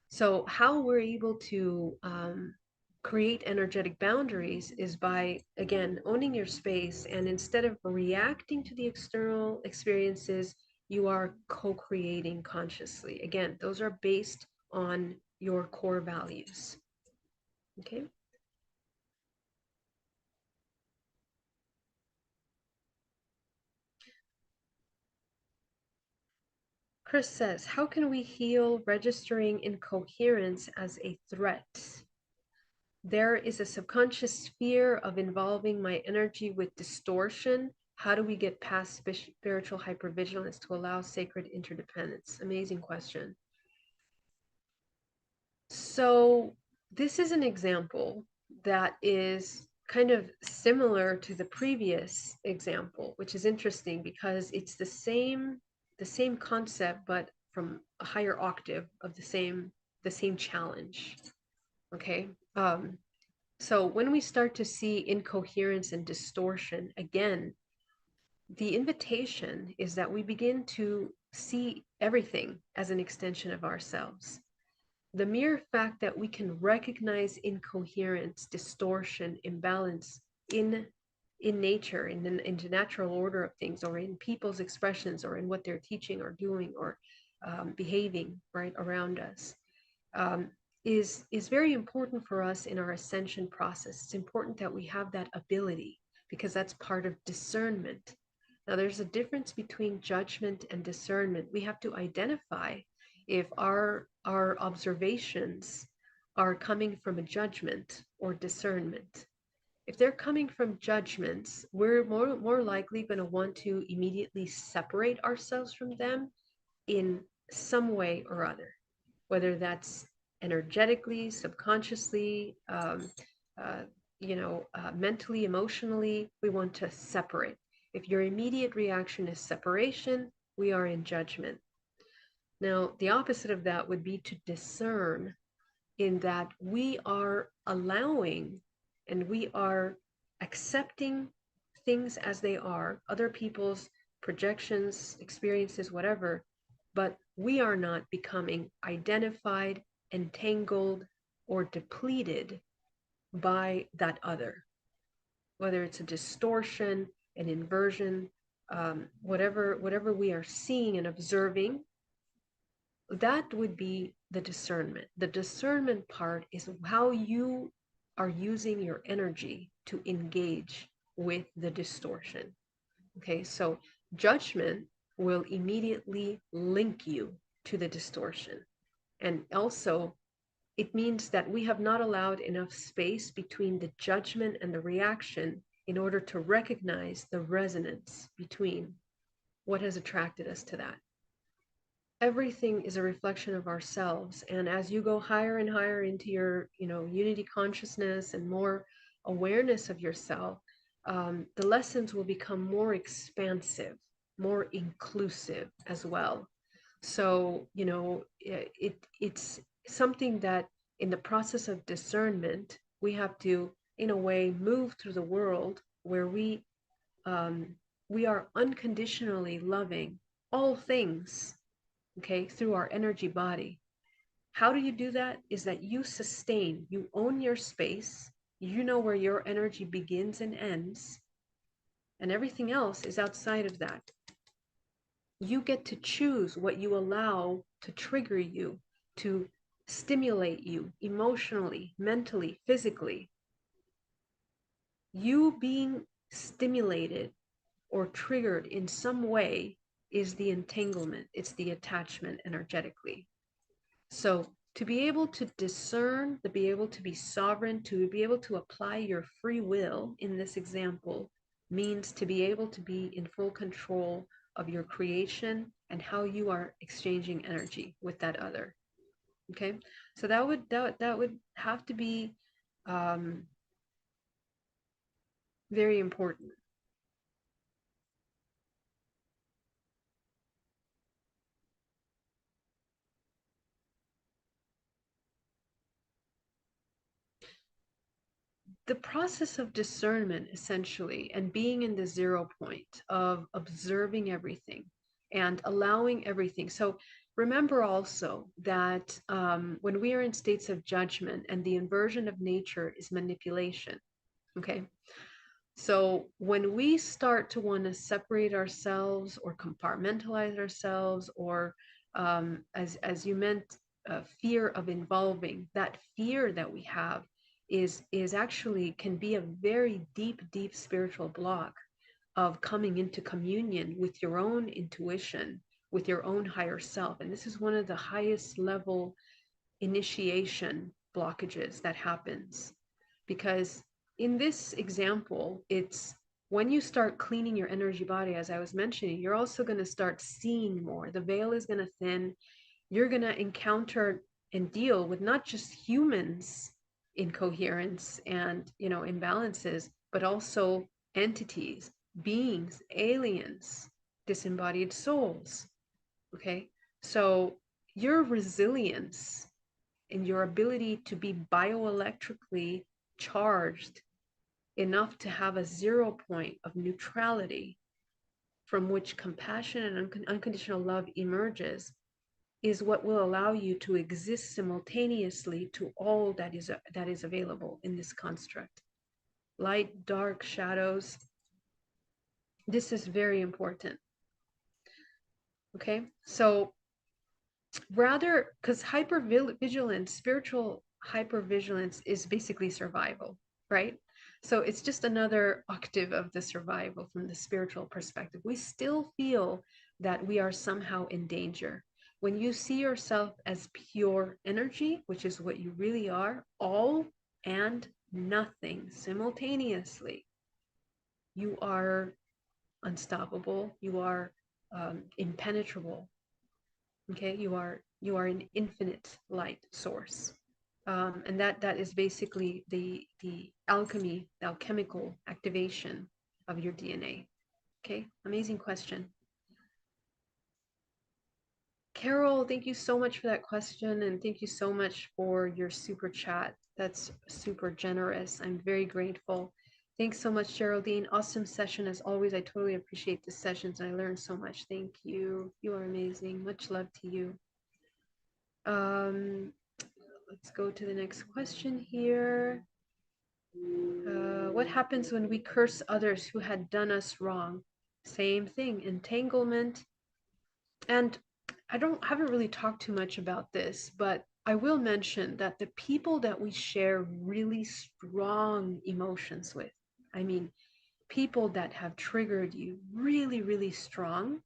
So, how we're able to create energetic boundaries is by, again, owning your space. And instead of reacting to the external experiences, you are co creating consciously. Again, those are based on your core values. Okay. Chris says, how can we heal registering incoherence as a threat? There is a subconscious fear of involving my energy with distortion. How do we get past spiritual hypervigilance to allow sacred interdependence? Amazing question. So, this is an example that is kind of similar to the previous example, which is interesting because it's the same concept, but from a higher octave of the same challenge. Okay. So when we start to see incoherence and distortion, again, the invitation is that we begin to see everything as an extension of ourselves. The mere fact that we can recognize incoherence, distortion, imbalance in nature, in the natural order of things, or in people's expressions, or in what they're teaching or doing or behaving right around us, um, is very important for us in our ascension process. It's important that we have that ability because that's part of discernment. Now, there's a difference between judgment and discernment. We have to identify if our observations are coming from a judgment or discernment. If they're coming from judgments, we're more likely going to want to immediately separate ourselves from them in some way or other, whether that's energetically, subconsciously, uh, mentally, emotionally. We want to separate. If your immediate reaction is separation, we are in judgment. Now, the opposite of that would be to discern, in that we are allowing and we are accepting things as they are, other people's projections, experiences, whatever, but we are not becoming identified, entangled, or depleted by that other, whether it's a distortion, an inversion, whatever we are seeing and observing. That would be the discernment. The discernment part is how you are using your energy to engage with the distortion. Okay, so judgment will immediately link you to the distortion. And also, it means that we have not allowed enough space between the judgment and the reaction in order to recognize the resonance between what has attracted us to that. Everything is a reflection of ourselves, and as you go higher and higher into your unity consciousness and more awareness of yourself, the lessons will become more expansive, more inclusive as well. So it's something that in the process of discernment we have to, in a way, move through the world where um, we are unconditionally loving all things, okay, through our energy body. How do you do that? Is that you sustain, you own your space, you know where your energy begins and ends, and everything else is outside of that. You get to choose what you allow to trigger you, to stimulate you emotionally, mentally, physically. You being stimulated or triggered in some way is the entanglement, it's the attachment energetically. So To be able to discern, to be able to be sovereign, to be able to apply your free will in this example means to be able to be in full control of your creation and how you are exchanging energy with that other. Okay, so that would have to be very important. The process of discernment, essentially, and being in the 0 point of observing everything and allowing everything. So remember also that when we are in states of judgment, and the inversion of nature is manipulation. Okay, so when we start to want to separate ourselves or compartmentalize ourselves, or as you meant, fear of involving, that fear that we have is actually can be a very deep spiritual block of coming into communion with your own intuition, with your own higher self. And this is one of the highest level initiation blockages that happens, because in this example, it's when you start cleaning your energy body, as I was mentioning, you're also going to start seeing more. The veil is going to thin. You're going to encounter and deal with not just humans incoherence and, you know, imbalances, but also entities, beings, aliens, disembodied souls. Okay, so your resilience and your ability to be bioelectrically charged enough to have a 0 point of neutrality from which compassion and unconditional love emerges is what will allow you to exist simultaneously to all that is available in this construct. Light, dark, shadows. This is very important. Okay, so rather, because hypervigilance, spiritual hypervigilance is basically survival, right? So it's just another octave of the survival from the spiritual perspective. We still feel that we are somehow in danger. When you see yourself as pure energy, which is what you really are, all and nothing simultaneously, you are unstoppable, you are impenetrable. Okay, you are an infinite light source, and that is basically the alchemy, the alchemical activation of your DNA. Okay, amazing question. Carol, thank you so much for that question, and thank you so much for your super chat. That's super generous. I'm very grateful. Thanks so much, Geraldine. Awesome session as always. I totally appreciate the sessions, and I learned so much. Thank you. You are amazing. Much love to you. Let's go to the next question here. What happens when we curse others who had done us wrong? Same thing, entanglement. And haven't really talked too much about this, but I will mention that the people that we share really strong emotions with, I mean, people that have triggered you really strong,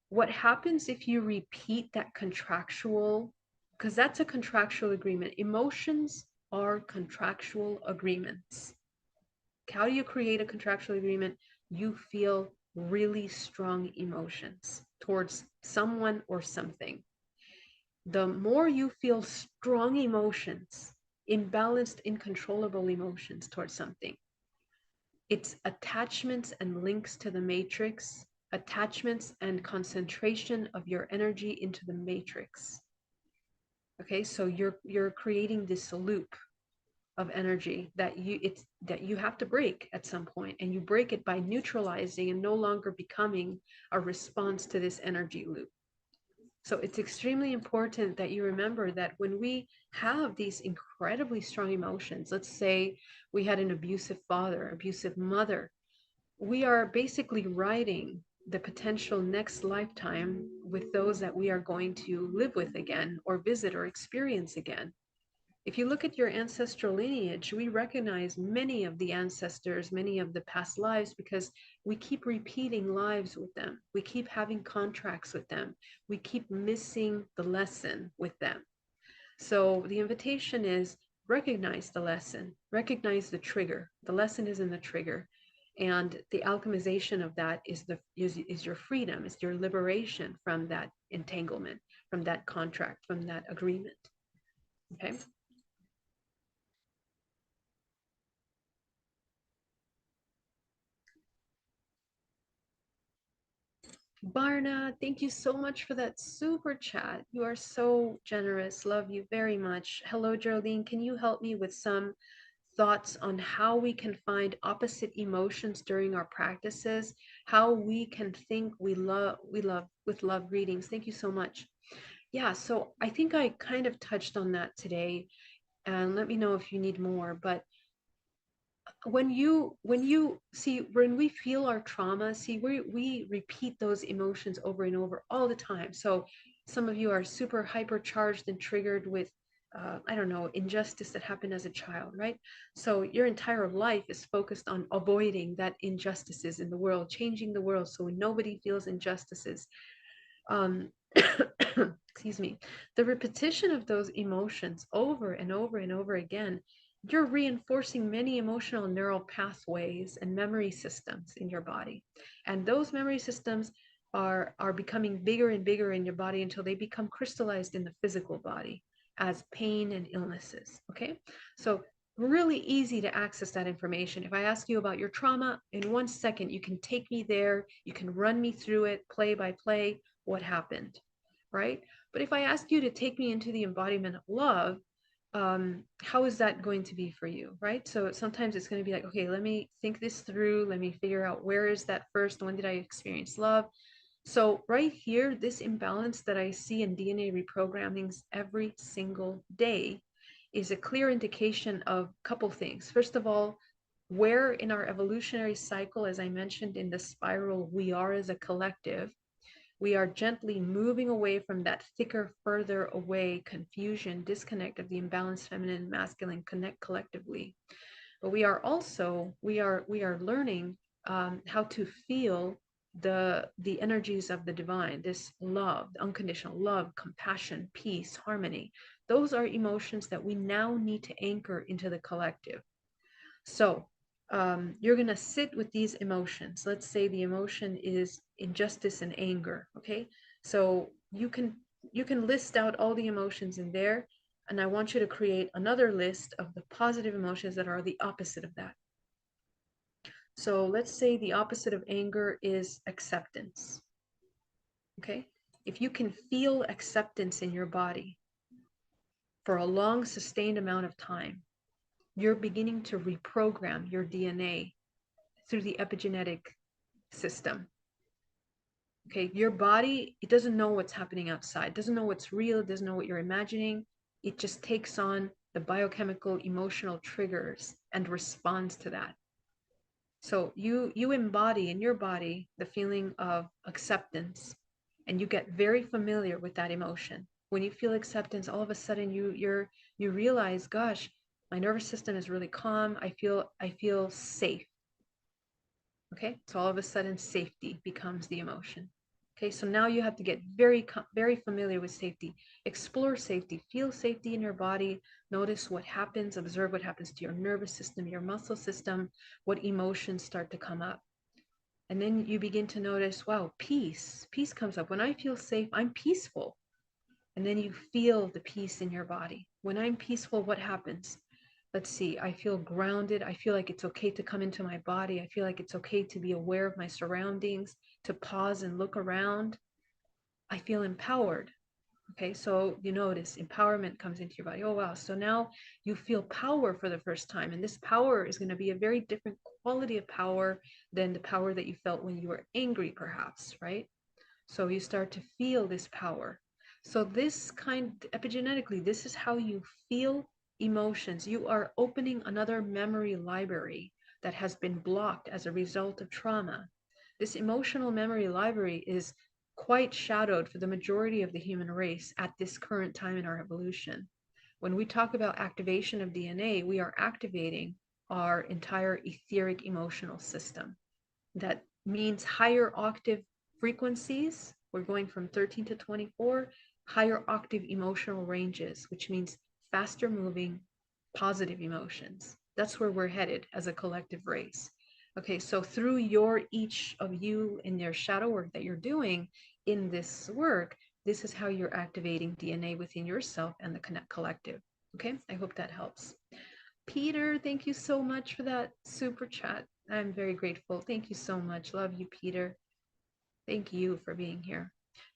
what happens if you repeat that contractual, because that's a contractual agreement. Emotions are contractual agreements. How do you create a contractual agreement? You feel really strong emotions towards someone or something. The more you feel strong emotions, imbalanced, uncontrollable emotions towards something, it's attachments and links to the matrix, attachments and concentration of your energy into the matrix. Okay, so you're creating this loop of energy that you have to break at some point, and you break it by neutralizing and no longer becoming a response to this energy loop. So it's extremely important that you remember that when we have these incredibly strong emotions, let's say we had an abusive father, abusive mother, we are basically writing the potential next lifetime with those that we are going to live with again or visit or experience again. If you look at your ancestral lineage, we recognize many of the ancestors, many of the past lives, because we keep repeating lives with them. We keep having contracts with them. We keep missing the lesson with them. So the invitation is recognize the lesson, recognize the trigger. The lesson is in the trigger. And the alchemization of that is your freedom, is your liberation from that entanglement, from that contract, from that agreement. Okay. Barna, thank you so much for that super chat. You are so generous. Love you very much. Hello, Geraldine. Can you help me with some thoughts on how we can find opposite emotions during our practices? How we can think we love with love readings. Thank you so much. Yeah, so I think I kind of touched on that today, and let me know if you need more. But when you see, when we feel our trauma, see, we repeat those emotions over and over all the time. So some of you are super hypercharged and triggered with I don't know, injustice that happened as a child, right? So your entire life is focused on avoiding that injustices in the world, changing the world so nobody feels injustices. um, excuse me, the repetition of those emotions over and over and over again, you're reinforcing many emotional neural pathways and memory systems in your body. And those memory systems are becoming bigger and bigger in your body until they become crystallized in the physical body as pain and illnesses. Okay. So really easy to access that information. If I ask you about your trauma, in 1 second, you can take me there, you can run me through it play by play, what happened, right? But if I ask you to take me into the embodiment of love, how is that going to be for you, right? So sometimes it's going to be like, okay, let me think this through. Let me figure out, where is that first? When did I experience love? So right here, this imbalance that I see in DNA reprogrammings every single day is a clear indication of a couple things. First of all, where in our evolutionary cycle, as I mentioned in the spiral, we are as a collective, we are gently moving away from that thicker, further away confusion, disconnect of the imbalanced feminine and masculine connect collectively. But we are also, we are learning how to feel the energies of the divine, this love, unconditional love, compassion, peace, harmony. Those are emotions that we now need to anchor into the collective. So you're going to sit with these emotions. Let's say the emotion is injustice and anger. Okay. So you can list out all the emotions in there. And I want you to create another list of the positive emotions that are the opposite of that. So let's say the opposite of anger is acceptance. Okay. If you can feel acceptance in your body for a long, sustained amount of time, you're beginning to reprogram your DNA through the epigenetic system. Okay, your body, it doesn't know what's happening outside, it doesn't know what's real, it doesn't know what you're imagining. It just takes on the biochemical emotional triggers and responds to that. So you embody in your body the feeling of acceptance, and you get very familiar with that emotion. When you feel acceptance, all of a sudden you realize, gosh, my nervous system is really calm. I feel safe. Okay, so all of a sudden safety becomes the emotion. Okay, so now you have to get very familiar with safety. Explore safety, feel safety in your body, notice what happens, observe what happens to your nervous system, your muscle system, what emotions start to come up. And then you begin to notice, wow, peace comes up. When I feel safe, I'm peaceful. And then you feel the peace in your body. When I'm peaceful, what happens? Let's see, I feel grounded. I feel like it's okay to come into my body. I feel like it's okay to be aware of my surroundings, to pause and look around. I feel empowered. Okay, so you notice empowerment comes into your body. Oh, wow. So now you feel power for the first time. And this power is going to be a very different quality of power than the power that you felt when you were angry, perhaps, right? So you start to feel this power. So this kind, epigenetically, this is how you feel emotions. You are opening another memory library that has been blocked as a result of trauma. This emotional memory library is quite shadowed for the majority of the human race at this current time in our evolution. When we talk about activation of DNA, we are activating our entire etheric emotional system. That means higher octave frequencies. We're going from 13 to 24. higher octave emotional ranges, which means faster moving, positive emotions. That's where we're headed as a collective race. Okay, so through each of you in your shadow work that you're doing in this work, this is how you're activating DNA within yourself and the Connect Collective. Okay, I hope that helps. Peter, thank you so much for that super chat. I'm very grateful. Thank you so much. Love you, Peter. Thank you for being here.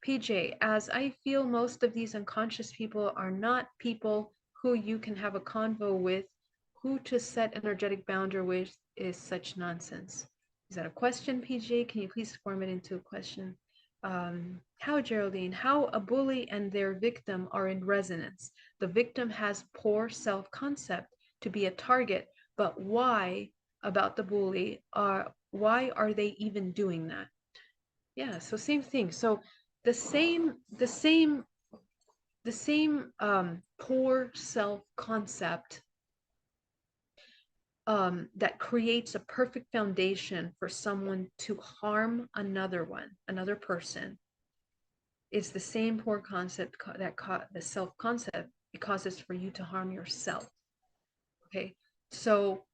PJ, as I feel most of these unconscious people are not people who you can have a convo with, who to set energetic boundary with is such nonsense. Is that a question, PJ? Can you please form it into a question? How, Geraldine, how a bully and their victim are in resonance. The victim has poor self-concept to be a target, but why about the bully why are they even doing that? Yeah, so same thing. So the same poor self-concept that creates a perfect foundation for someone to harm another person, is the same poor concept the self-concept it causes for you to harm yourself. Okay, so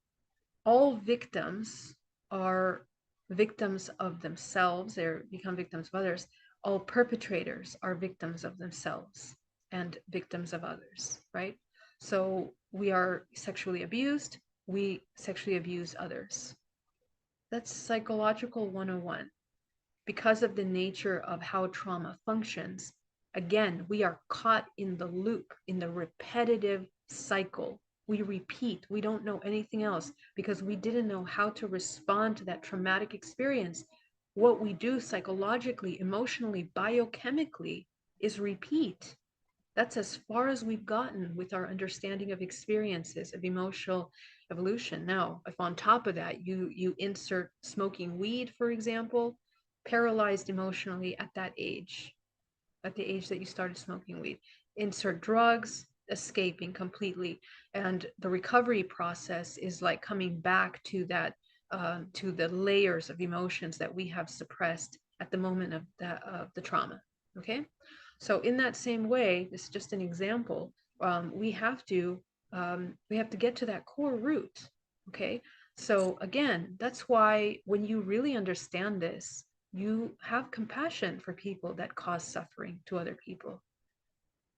all victims are victims of themselves, they become victims of others. All perpetrators are victims of themselves and victims of others, right? So we are sexually abused, we sexually abuse others. That's psychological 101. Because of the nature of how trauma functions, again, we are caught in the loop, in the repetitive cycle. We repeat, we don't know anything else because we didn't know how to respond to that traumatic experience. What we do psychologically, emotionally, biochemically is repeat. That's as far as we've gotten with our understanding of experiences, of emotional evolution. Now, if on top of that you insert smoking weed, for example, paralyzed emotionally at that age, at the age that you started smoking weed, insert drugs, escaping completely, and the recovery process is like coming back to that, to the layers of emotions that we have suppressed at the moment of the trauma. Okay, so in that same way, this is just an example. We have to get to that core root. Okay, so again, that's why when you really understand this, you have compassion for people that cause suffering to other people.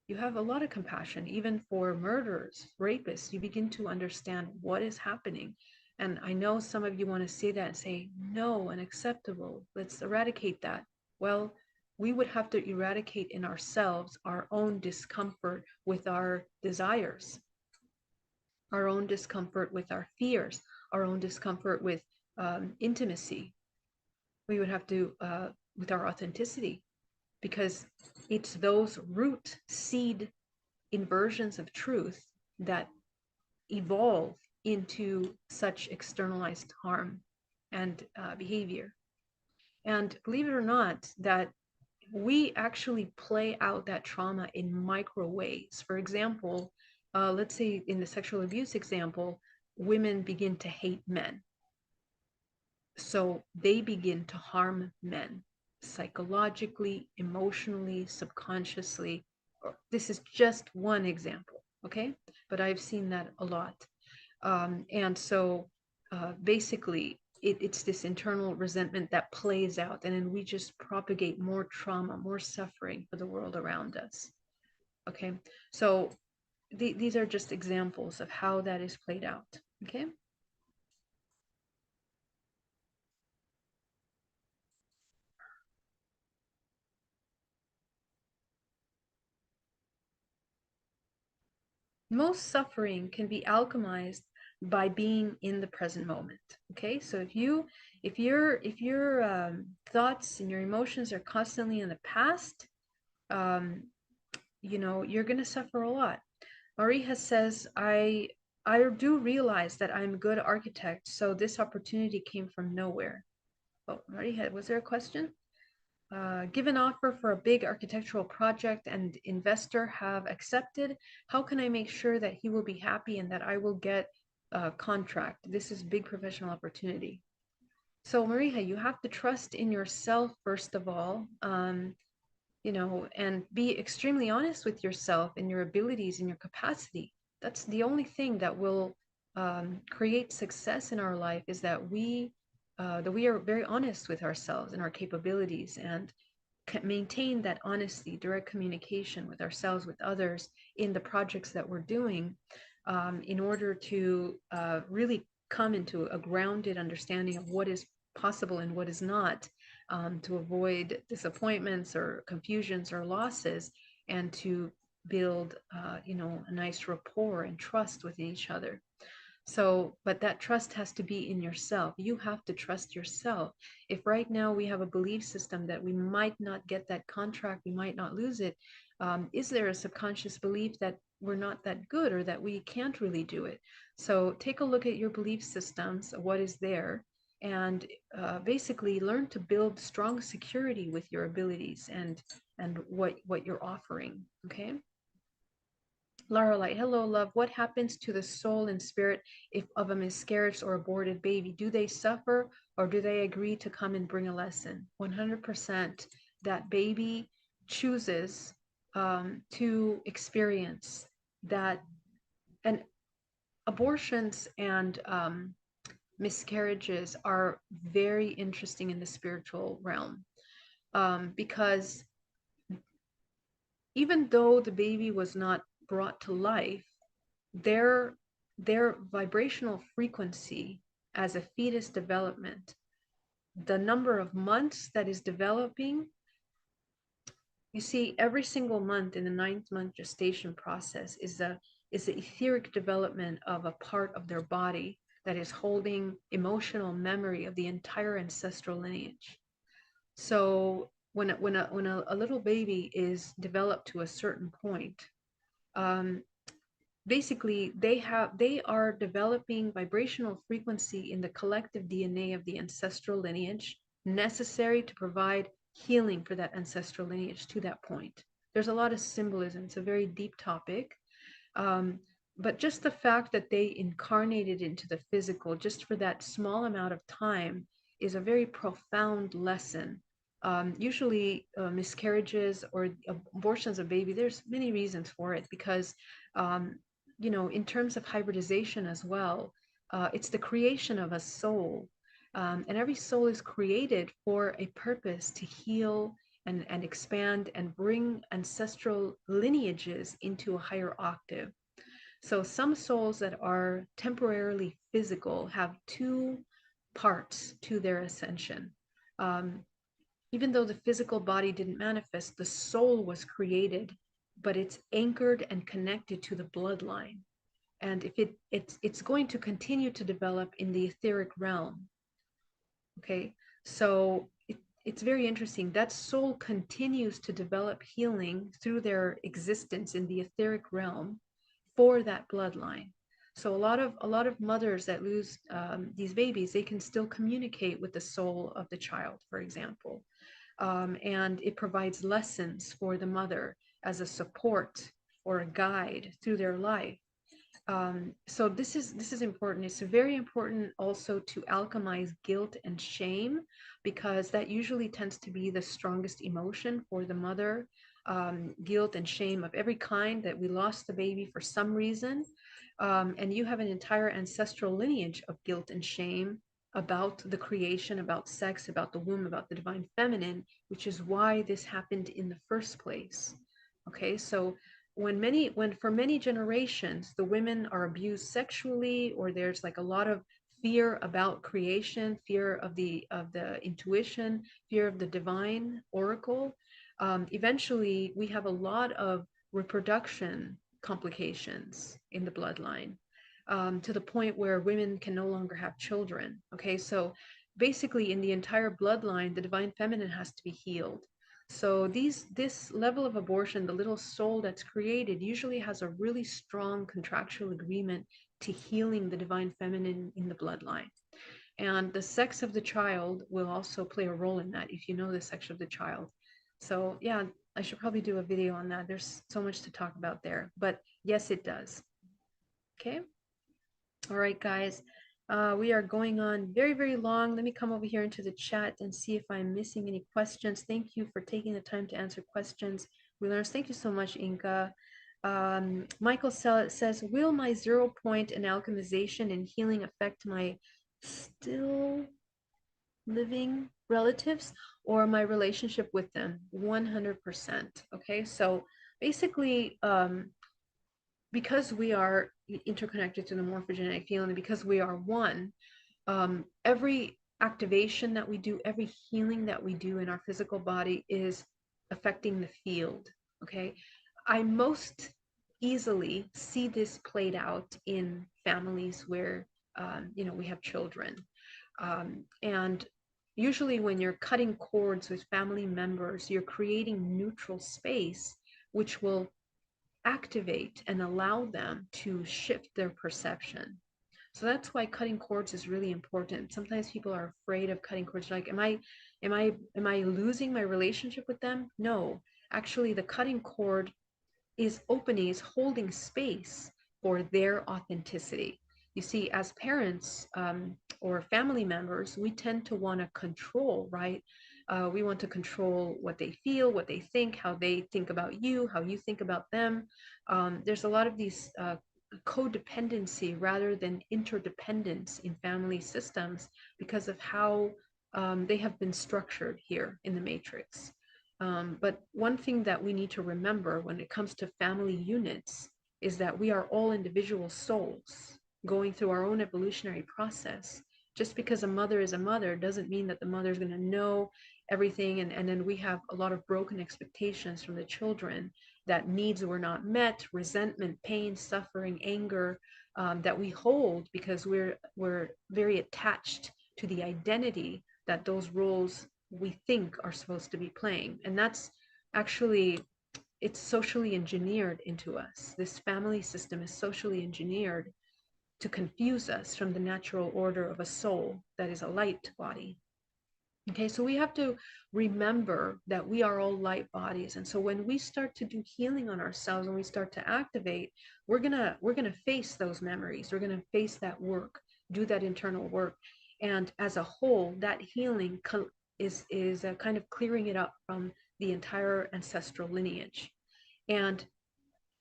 You have a lot of compassion, even for murderers, rapists. You begin to understand what is happening. And I know some of you want to say that and say, no, unacceptable. Let's eradicate that. Well, we would have to eradicate in ourselves our own discomfort with our desires, our own discomfort with our fears, our own discomfort with intimacy. We would have to, with our authenticity, because it's those root seed inversions of truth that evolve into such externalized harm and behavior. And believe it or not, that we actually play out that trauma in micro ways. For example, let's say in the sexual abuse example, women begin to hate men. So they begin to harm men psychologically, emotionally, subconsciously. This is just one example, okay? But I've seen that a lot. And so basically, it's this internal resentment that plays out, and then we just propagate more trauma, more suffering for the world around us. Okay, so these are just examples of how that is played out. Okay. Most suffering can be alchemized by being in the present moment. Okay, so if your thoughts and your emotions are constantly in the past, um, you're going to suffer a lot. Maria says, I do realize that I'm a good architect, so this opportunity came from nowhere. Oh, Maria, was there a question? Give an offer for a big architectural project and investor have accepted. How can I make sure that he will be happy and that I will get a contract? This is big professional opportunity. So Maria, you have to trust in yourself first of all. you know, and be extremely honest with yourself and your abilities and your capacity. That's the only thing that will create success in our life, is that we are very honest with ourselves and our capabilities, and maintain that honesty, direct communication with ourselves, with others in the projects that we're doing, in order to really come into a grounded understanding of what is possible and what is not, to avoid disappointments or confusions or losses, and to build, you know, a nice rapport and trust with each other. So, but that trust has to be in yourself. You have to trust yourself. If right now we have a belief system that we might not get that contract, we might not lose it, is there a subconscious belief that we're not that good or that we can't really do it? So take a look at your belief systems, what is there, and basically learn to build strong security with your abilities and what you're offering. Okay. Laura Light, hello, love. What happens to the soul and spirit if of a miscarriage or aborted baby? Do they suffer or do they agree to come and bring a lesson? 100% that baby chooses to experience that. And abortions and miscarriages are very interesting in the spiritual realm, because even though the baby was not brought to life, their their vibrational frequency as a fetus development, the number of months that is developing, you see, every single month in the 9th month gestation process is the etheric development of a part of their body that is holding emotional memory of the entire ancestral lineage. So when a little baby is developed to a certain point, um, basically they are developing vibrational frequency in the collective DNA of the ancestral lineage necessary to provide healing for that ancestral lineage to that point. There's a lot of symbolism. It's a very deep topic. Um, but just the fact that they incarnated into the physical just for that small amount of time is a very profound lesson. Usually miscarriages or abortions of baby, there's many reasons for it, because um, you know, in terms of hybridization as well, it's the creation of a soul. And every soul is created for a purpose to heal and expand and bring ancestral lineages into a higher octave. So some souls that are temporarily physical have two parts to their ascension. Um, Even though the physical body didn't manifest, the soul was created, but it's anchored and connected to the bloodline. And if it's going to continue to develop in the etheric realm. Okay, so it's very interesting. That soul continues to develop healing through their existence in the etheric realm for that bloodline. So a lot of mothers that lose these babies, they can still communicate with the soul of the child, for example, and it provides lessons for the mother as a support or a guide through their life. So this is important. It's very important also to alchemize guilt and shame, because that usually tends to be the strongest emotion for the mother. Guilt and shame of every kind, that we lost the baby for some reason, and you have an entire ancestral lineage of guilt and shame about the creation, about sex, about the womb, about the divine feminine, which is why this happened in the first place. Okay, so when for many generations the women are abused sexually, or there's like a lot of fear about creation, fear of the intuition, fear of the divine oracle, eventually we have a lot of reproduction complications in the bloodline, to the point where women can no longer have children. Okay, so basically in the entire bloodline the divine feminine has to be healed. So this level of abortion, the little soul that's created, usually has a really strong contractual agreement to healing the divine feminine in the bloodline. And the sex of the child will also play a role in that, if you know the sex of the child. So yeah, I should probably do a video on that. There's so much to talk about there, but yes, it does. Okay. All right, guys. We are going on very, very long. Let me come over here into the chat and see if I'm missing any questions. Thank you for taking the time to answer questions. We learned. Thank you so much, Inka. Michael says, will my 0 point in alchemization and healing affect my still living relatives or my relationship with them? 100%. Okay, so basically, because we are interconnected to the morphogenetic field and because we are one, every activation that we do, every healing that we do in our physical body is affecting the field. Okay, I most easily see this played out in families where we have children, and usually when you're cutting cords with family members, you're creating neutral space which will activate and allow them to shift their perception. So that's why cutting cords is really important. Sometimes people are afraid of cutting cords. Like, am I losing my relationship with them? No, actually, the cutting cord is opening, is holding space for their authenticity. You see, as parents or family members, we tend to want to control, right? We want to control what they feel, what they think, how they think about you, how you think about them. There's a lot of these codependency rather than interdependence in family systems because of how they have been structured here in the matrix. But one thing that we need to remember when it comes to family units is that we are all individual souls going through our own evolutionary process. Just because a mother is a mother doesn't mean that the mother is going to know everything. And then we have a lot of broken expectations from the children, that needs were not met, resentment, pain, suffering, anger, that we hold because we're very attached to the identity that those roles we think are supposed to be playing. And that's actually, it's socially engineered into us. This family system is socially engineered to confuse us from the natural order of a soul that is a light body. Okay, so we have to remember that we are all light bodies. And so when we start to do healing on ourselves and we start to activate, we're gonna face those memories. We're gonna face that work, do that internal work. And as a whole, that healing is kind of clearing it up from the entire ancestral lineage. And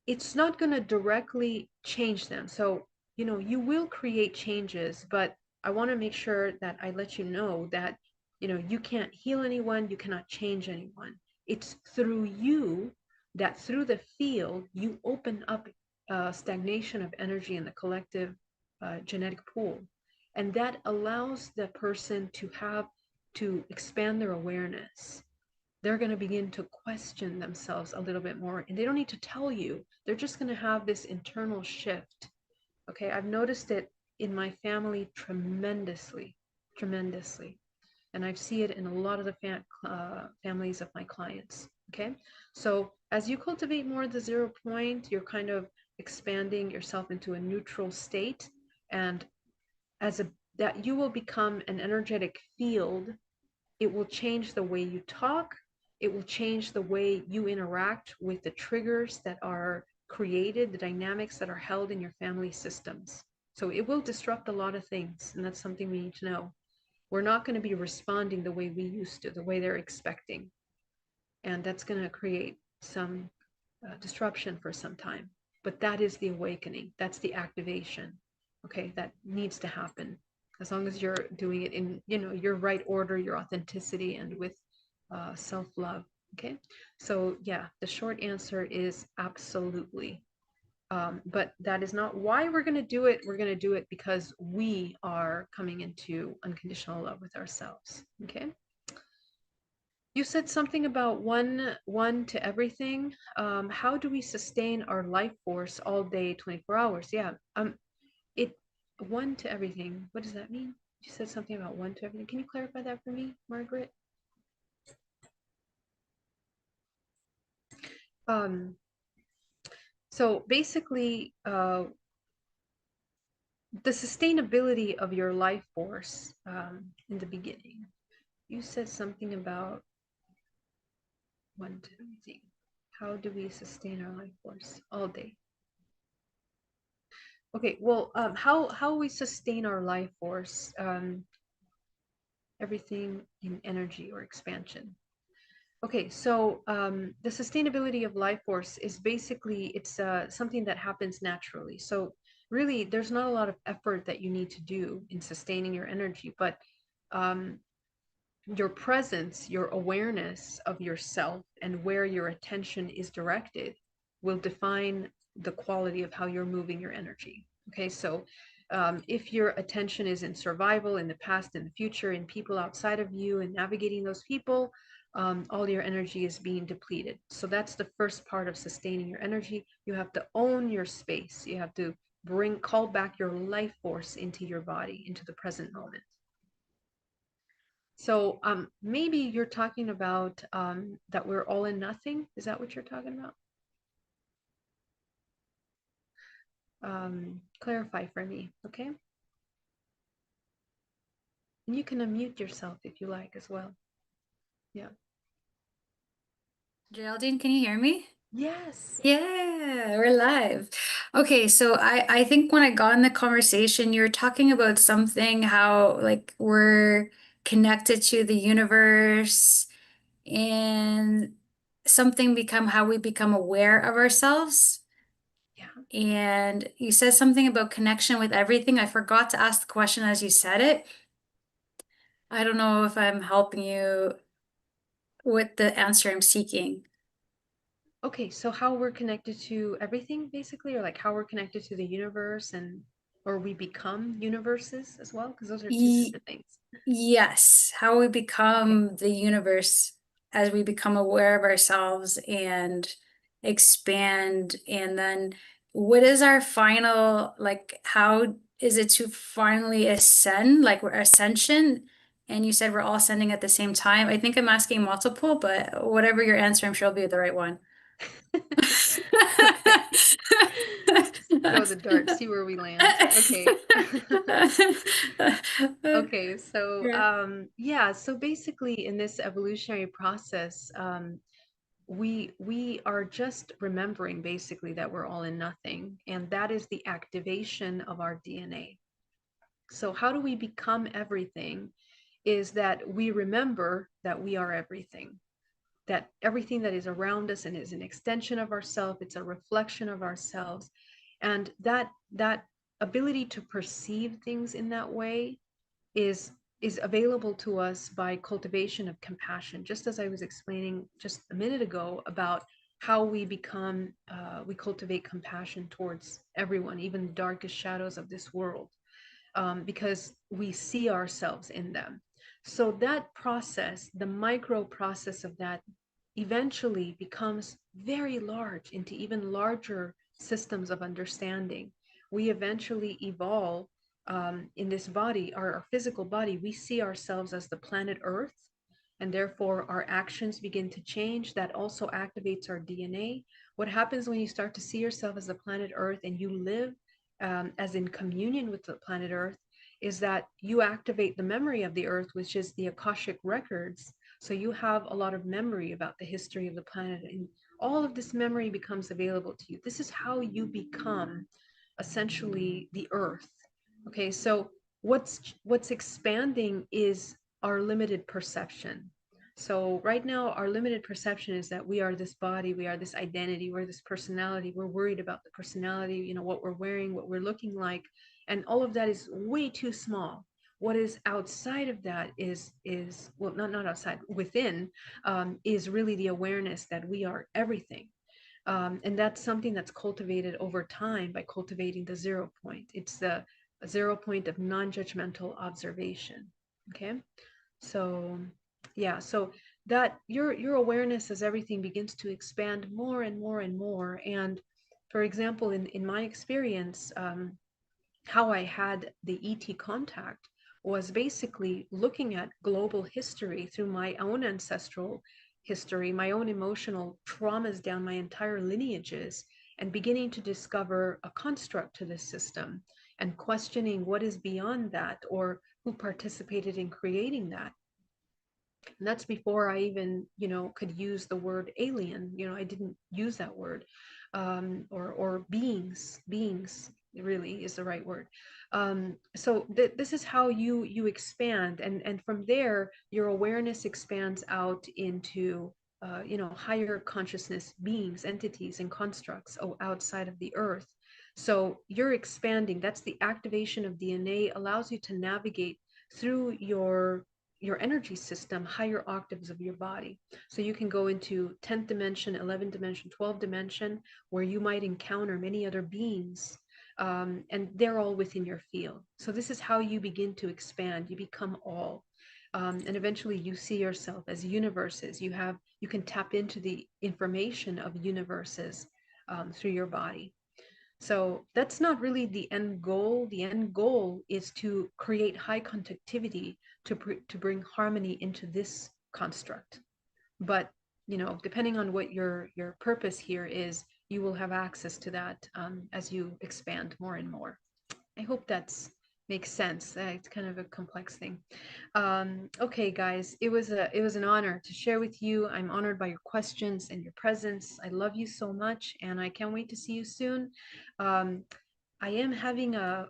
it's not going to directly change them. So, you will create changes, but I want to make sure that I let you know that, you can't heal anyone, you cannot change anyone. It's through you that through the field, you open up stagnation of energy in the collective genetic pool. And that allows the person to expand their awareness. They're going to begin to question themselves a little bit more, and they don't need to tell you. They're just going to have this internal shift. Okay, I've noticed it in my family tremendously, tremendously. And I see it in a lot of the families of my clients. Okay, so as you cultivate more of the 0 point, you're kind of expanding yourself into a neutral state, and that you will become an energetic field. It will change the way you talk. It will change the way you interact with the triggers that are created, the dynamics that are held in your family systems. So it will disrupt a lot of things, and that's something we need to know. We're not going to be responding the way we used to, the way they're expecting. And that's going to create some disruption for some time. But that is the awakening. That's the activation. Okay, that needs to happen. As long as you're doing it in, your right order, your authenticity, and with self-love. Okay, so yeah, the short answer is absolutely. But that is not why we're going to do it. We're going to do it because we are coming into unconditional love with ourselves. Okay. You said something about one to everything. How do we sustain our life force all day, 24 hours? Yeah. It one to everything. What does that mean? You said something about one to everything. Can you clarify that for me, Margaret? So basically, the sustainability of your life force in the beginning. You said something about one to everything. How do we sustain our life force all day? Okay, well, how we sustain our life force, everything in energy or expansion. Okay, so the sustainability of life force is basically it's something that happens naturally. So really, there's not a lot of effort that you need to do in sustaining your energy, but um, your presence, your awareness of yourself and where your attention is directed will define the quality of how you're moving your energy. Okay, so if your attention is in survival, in the past, in the future, in people outside of you, and navigating those people, all your energy is being depleted. So that's the first part of sustaining your energy. You have to own your space. You have to call back your life force into your body, into the present moment. So maybe you're talking about that we're all in nothing. Is that what you're talking about? Clarify for me, okay? And you can unmute yourself if you like as well. Yeah. Geraldine, can you hear me? Yes. Yeah, we're live. Okay, so I think when I got in the conversation, you were talking about something, how like we're connected to the universe and something become how we become aware of ourselves. Yeah. And you said something about connection with everything. I forgot to ask the question as you said it. I don't know if I'm helping you with the answer I'm seeking. Okay, so how we're connected to everything basically, or like how we're connected to the universe and or we become universes as well, because those are two Ye- different things. Yes, how we Okay. become the universe as we become aware of ourselves and expand. And then what is our final, like, how is it to finally ascend, like we're ascension? And you said we're all ascending at the same time. I think I'm asking multiple, but whatever your answer, I'm sure will be the right one. Okay. Throw the dart, see where we land. Okay. Okay, so Yeah. yeah, so basically in this evolutionary process, we are just remembering basically that we're all in nothing, and that is the activation of our DNA. So how do we become everything? Is that we remember that we are everything, that everything that is around us and is an extension of ourselves, it's a reflection of ourselves, and that ability to perceive things in that way is is available to us by cultivation of compassion, just as I was explaining just a minute ago about how we become we cultivate compassion towards everyone, even the darkest shadows of this world, because we see ourselves in them. So that process, the micro process of that, eventually becomes very large into even larger systems of understanding. We eventually evolve in this body, our physical body. We see ourselves as the planet Earth, and therefore our actions begin to change. That also activates our DNA. What happens when you start to see yourself as the planet Earth and you live as in communion with the planet Earth, is that you activate the memory of the Earth, which is the Akashic records. So you have a lot of memory about the history of the planet, and all of this memory becomes available to you. This is how you become essentially the Earth. Okay, so what's expanding is our limited perception. So right now, our limited perception is that we are this body, we are this identity, we're this personality. We're worried about the personality, you know, what we're wearing, what we're looking like, and all of that is way too small. What is outside of that is well, not outside, within, is really the awareness that we are everything. And that's something that's cultivated over time by cultivating the 0 point. It's the 0 point of non-judgmental observation. Okay, so yeah, so that your awareness as everything begins to expand more and more and more. And for example, in my experience, how I had the ET contact was basically looking at global history through my own ancestral history, my own emotional traumas down my entire lineages, and beginning to discover a construct to this system and questioning what is beyond that or who participated in creating that. And that's before I even, you know, could use the word alien. You know, I didn't use that word, or beings. really is the right word. So this is how you expand, and from there your awareness expands out into higher consciousness beings, entities, and constructs outside of the earth. So you're expanding. That's the activation of DNA, allows you to navigate through your energy system, higher octaves of your body. So you can go into 10th dimension, 11th dimension, 12th dimension, where you might encounter many other beings, and they're all within your field. So this is how you begin to expand. You become all. And eventually you see yourself as universes. You can tap into the information of universes through your body. So that's not really the end goal. The end goal is to create high conductivity to bring harmony into this construct. But depending on what your purpose here is, you will have access to that as you expand more and more. I hope that's makes sense. It's kind of a complex thing. Okay, guys, it was an honor to share with you. I'm honored by your questions and your presence. I love you so much, and I can't wait to see you soon. Um, I am having a,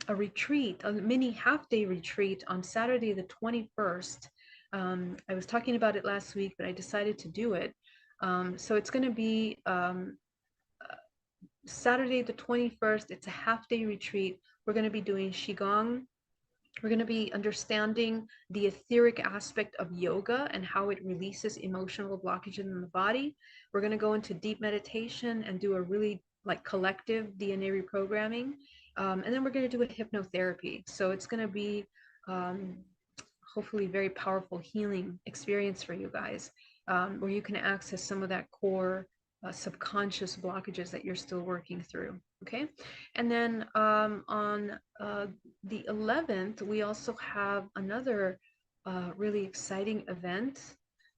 a retreat, a mini half-day retreat on Saturday the 21st. I was talking about it last week, but I decided to do it. So it's going to be Saturday the 21st. It's a half-day retreat. We're going to be doing Qigong. We're going to be understanding the etheric aspect of yoga and how it releases emotional blockages in the body. We're going to go into deep meditation and do a really like collective DNA reprogramming. And then we're going to do a hypnotherapy. So it's going to be um, hopefully very powerful healing experience for you guys, where you can access some of that core subconscious blockages that you're still working through. Okay. And then on the 11th, we also have another really exciting event.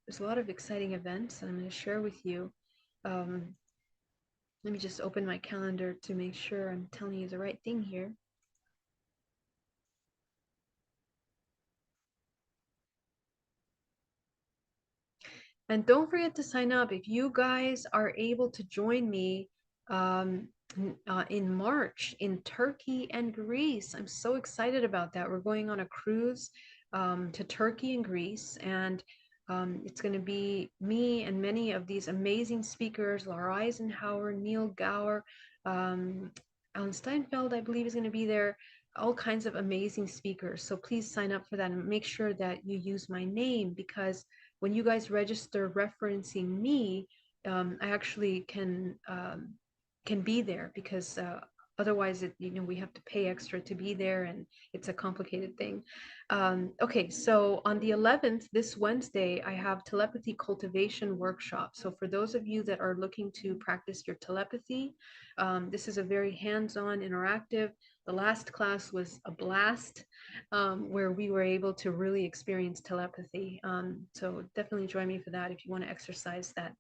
There's a lot of exciting events that I'm going to share with you. Um, Let me just open my calendar to make sure I'm telling you the right thing here. And don't forget to sign up if you guys are able to join me in March in Turkey and Greece. I'm so excited about that. We're going on a cruise to Turkey and Greece, and it's going to be me and many of these amazing speakers. Laura Eisenhower, Neil Gower, Alan Steinfeld, I believe, is going to be there. All kinds of amazing speakers. So please sign up for that and make sure that you use my name, because when you guys register referencing me, I actually can be there, because otherwise we have to pay extra to be there, and it's a complicated thing. Okay, so on the 11th, this Wednesday, I have telepathy cultivation workshop. So for those of you that are looking to practice your telepathy, this is a very hands-on interactive. The last class was a blast, where we were able to really experience telepathy. So definitely join me for that if you want to exercise that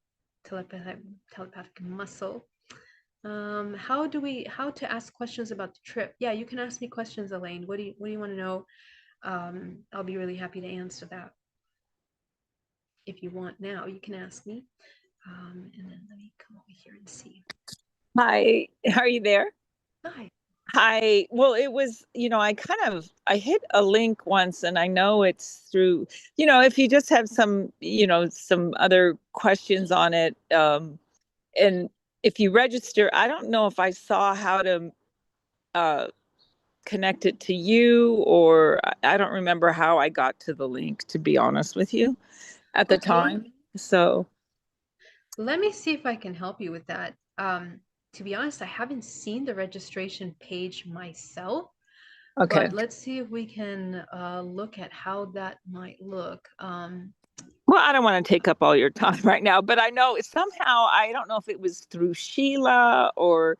telepathic muscle. How to ask questions about the trip? Yeah, you can ask me questions, Elaine. What do you want to know? I'll be really happy to answer that. If you want now, you can ask me. And then let me come over here and see. Hi, are you there? Hi. Hi. Well, it was, I hit a link once and I know it's through, if you just have some, some other questions on it. And if you register, I don't know if I saw how to connect it to you, or I don't remember how I got to the link, to be honest with you, at the time. So let me see if I can help you with that. To be honest, I haven't seen the registration page myself. okay. But let's see if we can look at how that might look. Well, I don't want to take up all your time right now, but I know somehow, I don't know if it was through Sheila or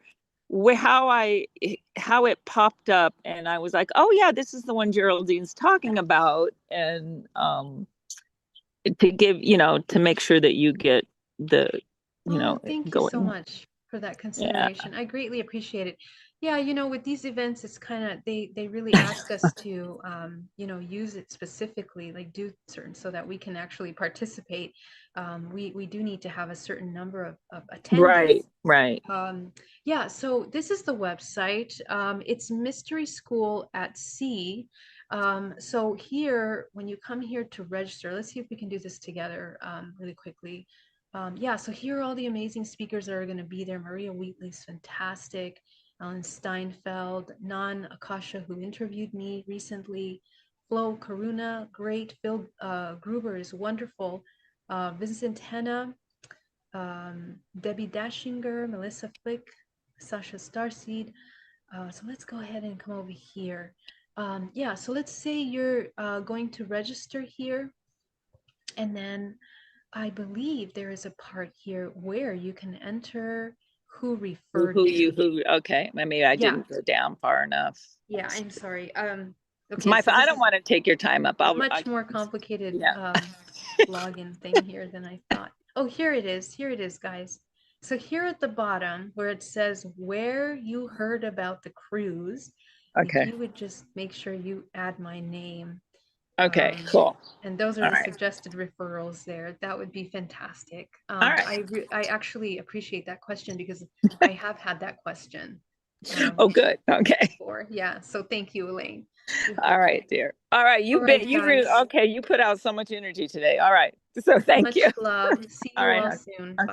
how it popped up, and I was like, oh yeah, this is the one Geraldine's talking about, and to give, to make sure that you get the, oh, thank you going. so much for that Yeah. consideration. I greatly appreciate it. Yeah, with these events, it's kind of they really ask us to use it specifically, like do certain so that we can actually participate. We do need to have a certain number of attendees. Right. Yeah, so this is the website. It's Mystery School at Sea. So here, when you come here to register, let's see if we can do this together really quickly. Yeah, so here are all the amazing speakers that are going to be there. Maria Wheatley's fantastic. Alan Steinfeld, Nan Akasha, who interviewed me recently, Flo Karuna, great, Phil Gruber is wonderful, Vincent Henna, Debbie Dashinger, Melissa Flick, Sasha Starseed. So let's go ahead and come over here. Yeah, so let's say you're going to register here, and then I believe there is a part here where you can enter who referred you. Okay. Maybe I didn't go down far enough. Yeah, I'm sorry. It's Okay, my so I don't want to take your time up. much more complicated Yeah. login thing here than I thought. Oh, here it is. Here it is, guys. So here at the bottom where it says where you heard about the cruise, if Okay. you would just make sure you add my name. Okay, cool. And those are All the right. suggested referrals there. That would be fantastic. All right. I actually appreciate that question because I have had that question. Oh, good. Okay. Before. Yeah. So thank you, Elaine. All right, dear. All right. You put out so much energy today. All right. So thank you. Much love. See you all soon. Bye.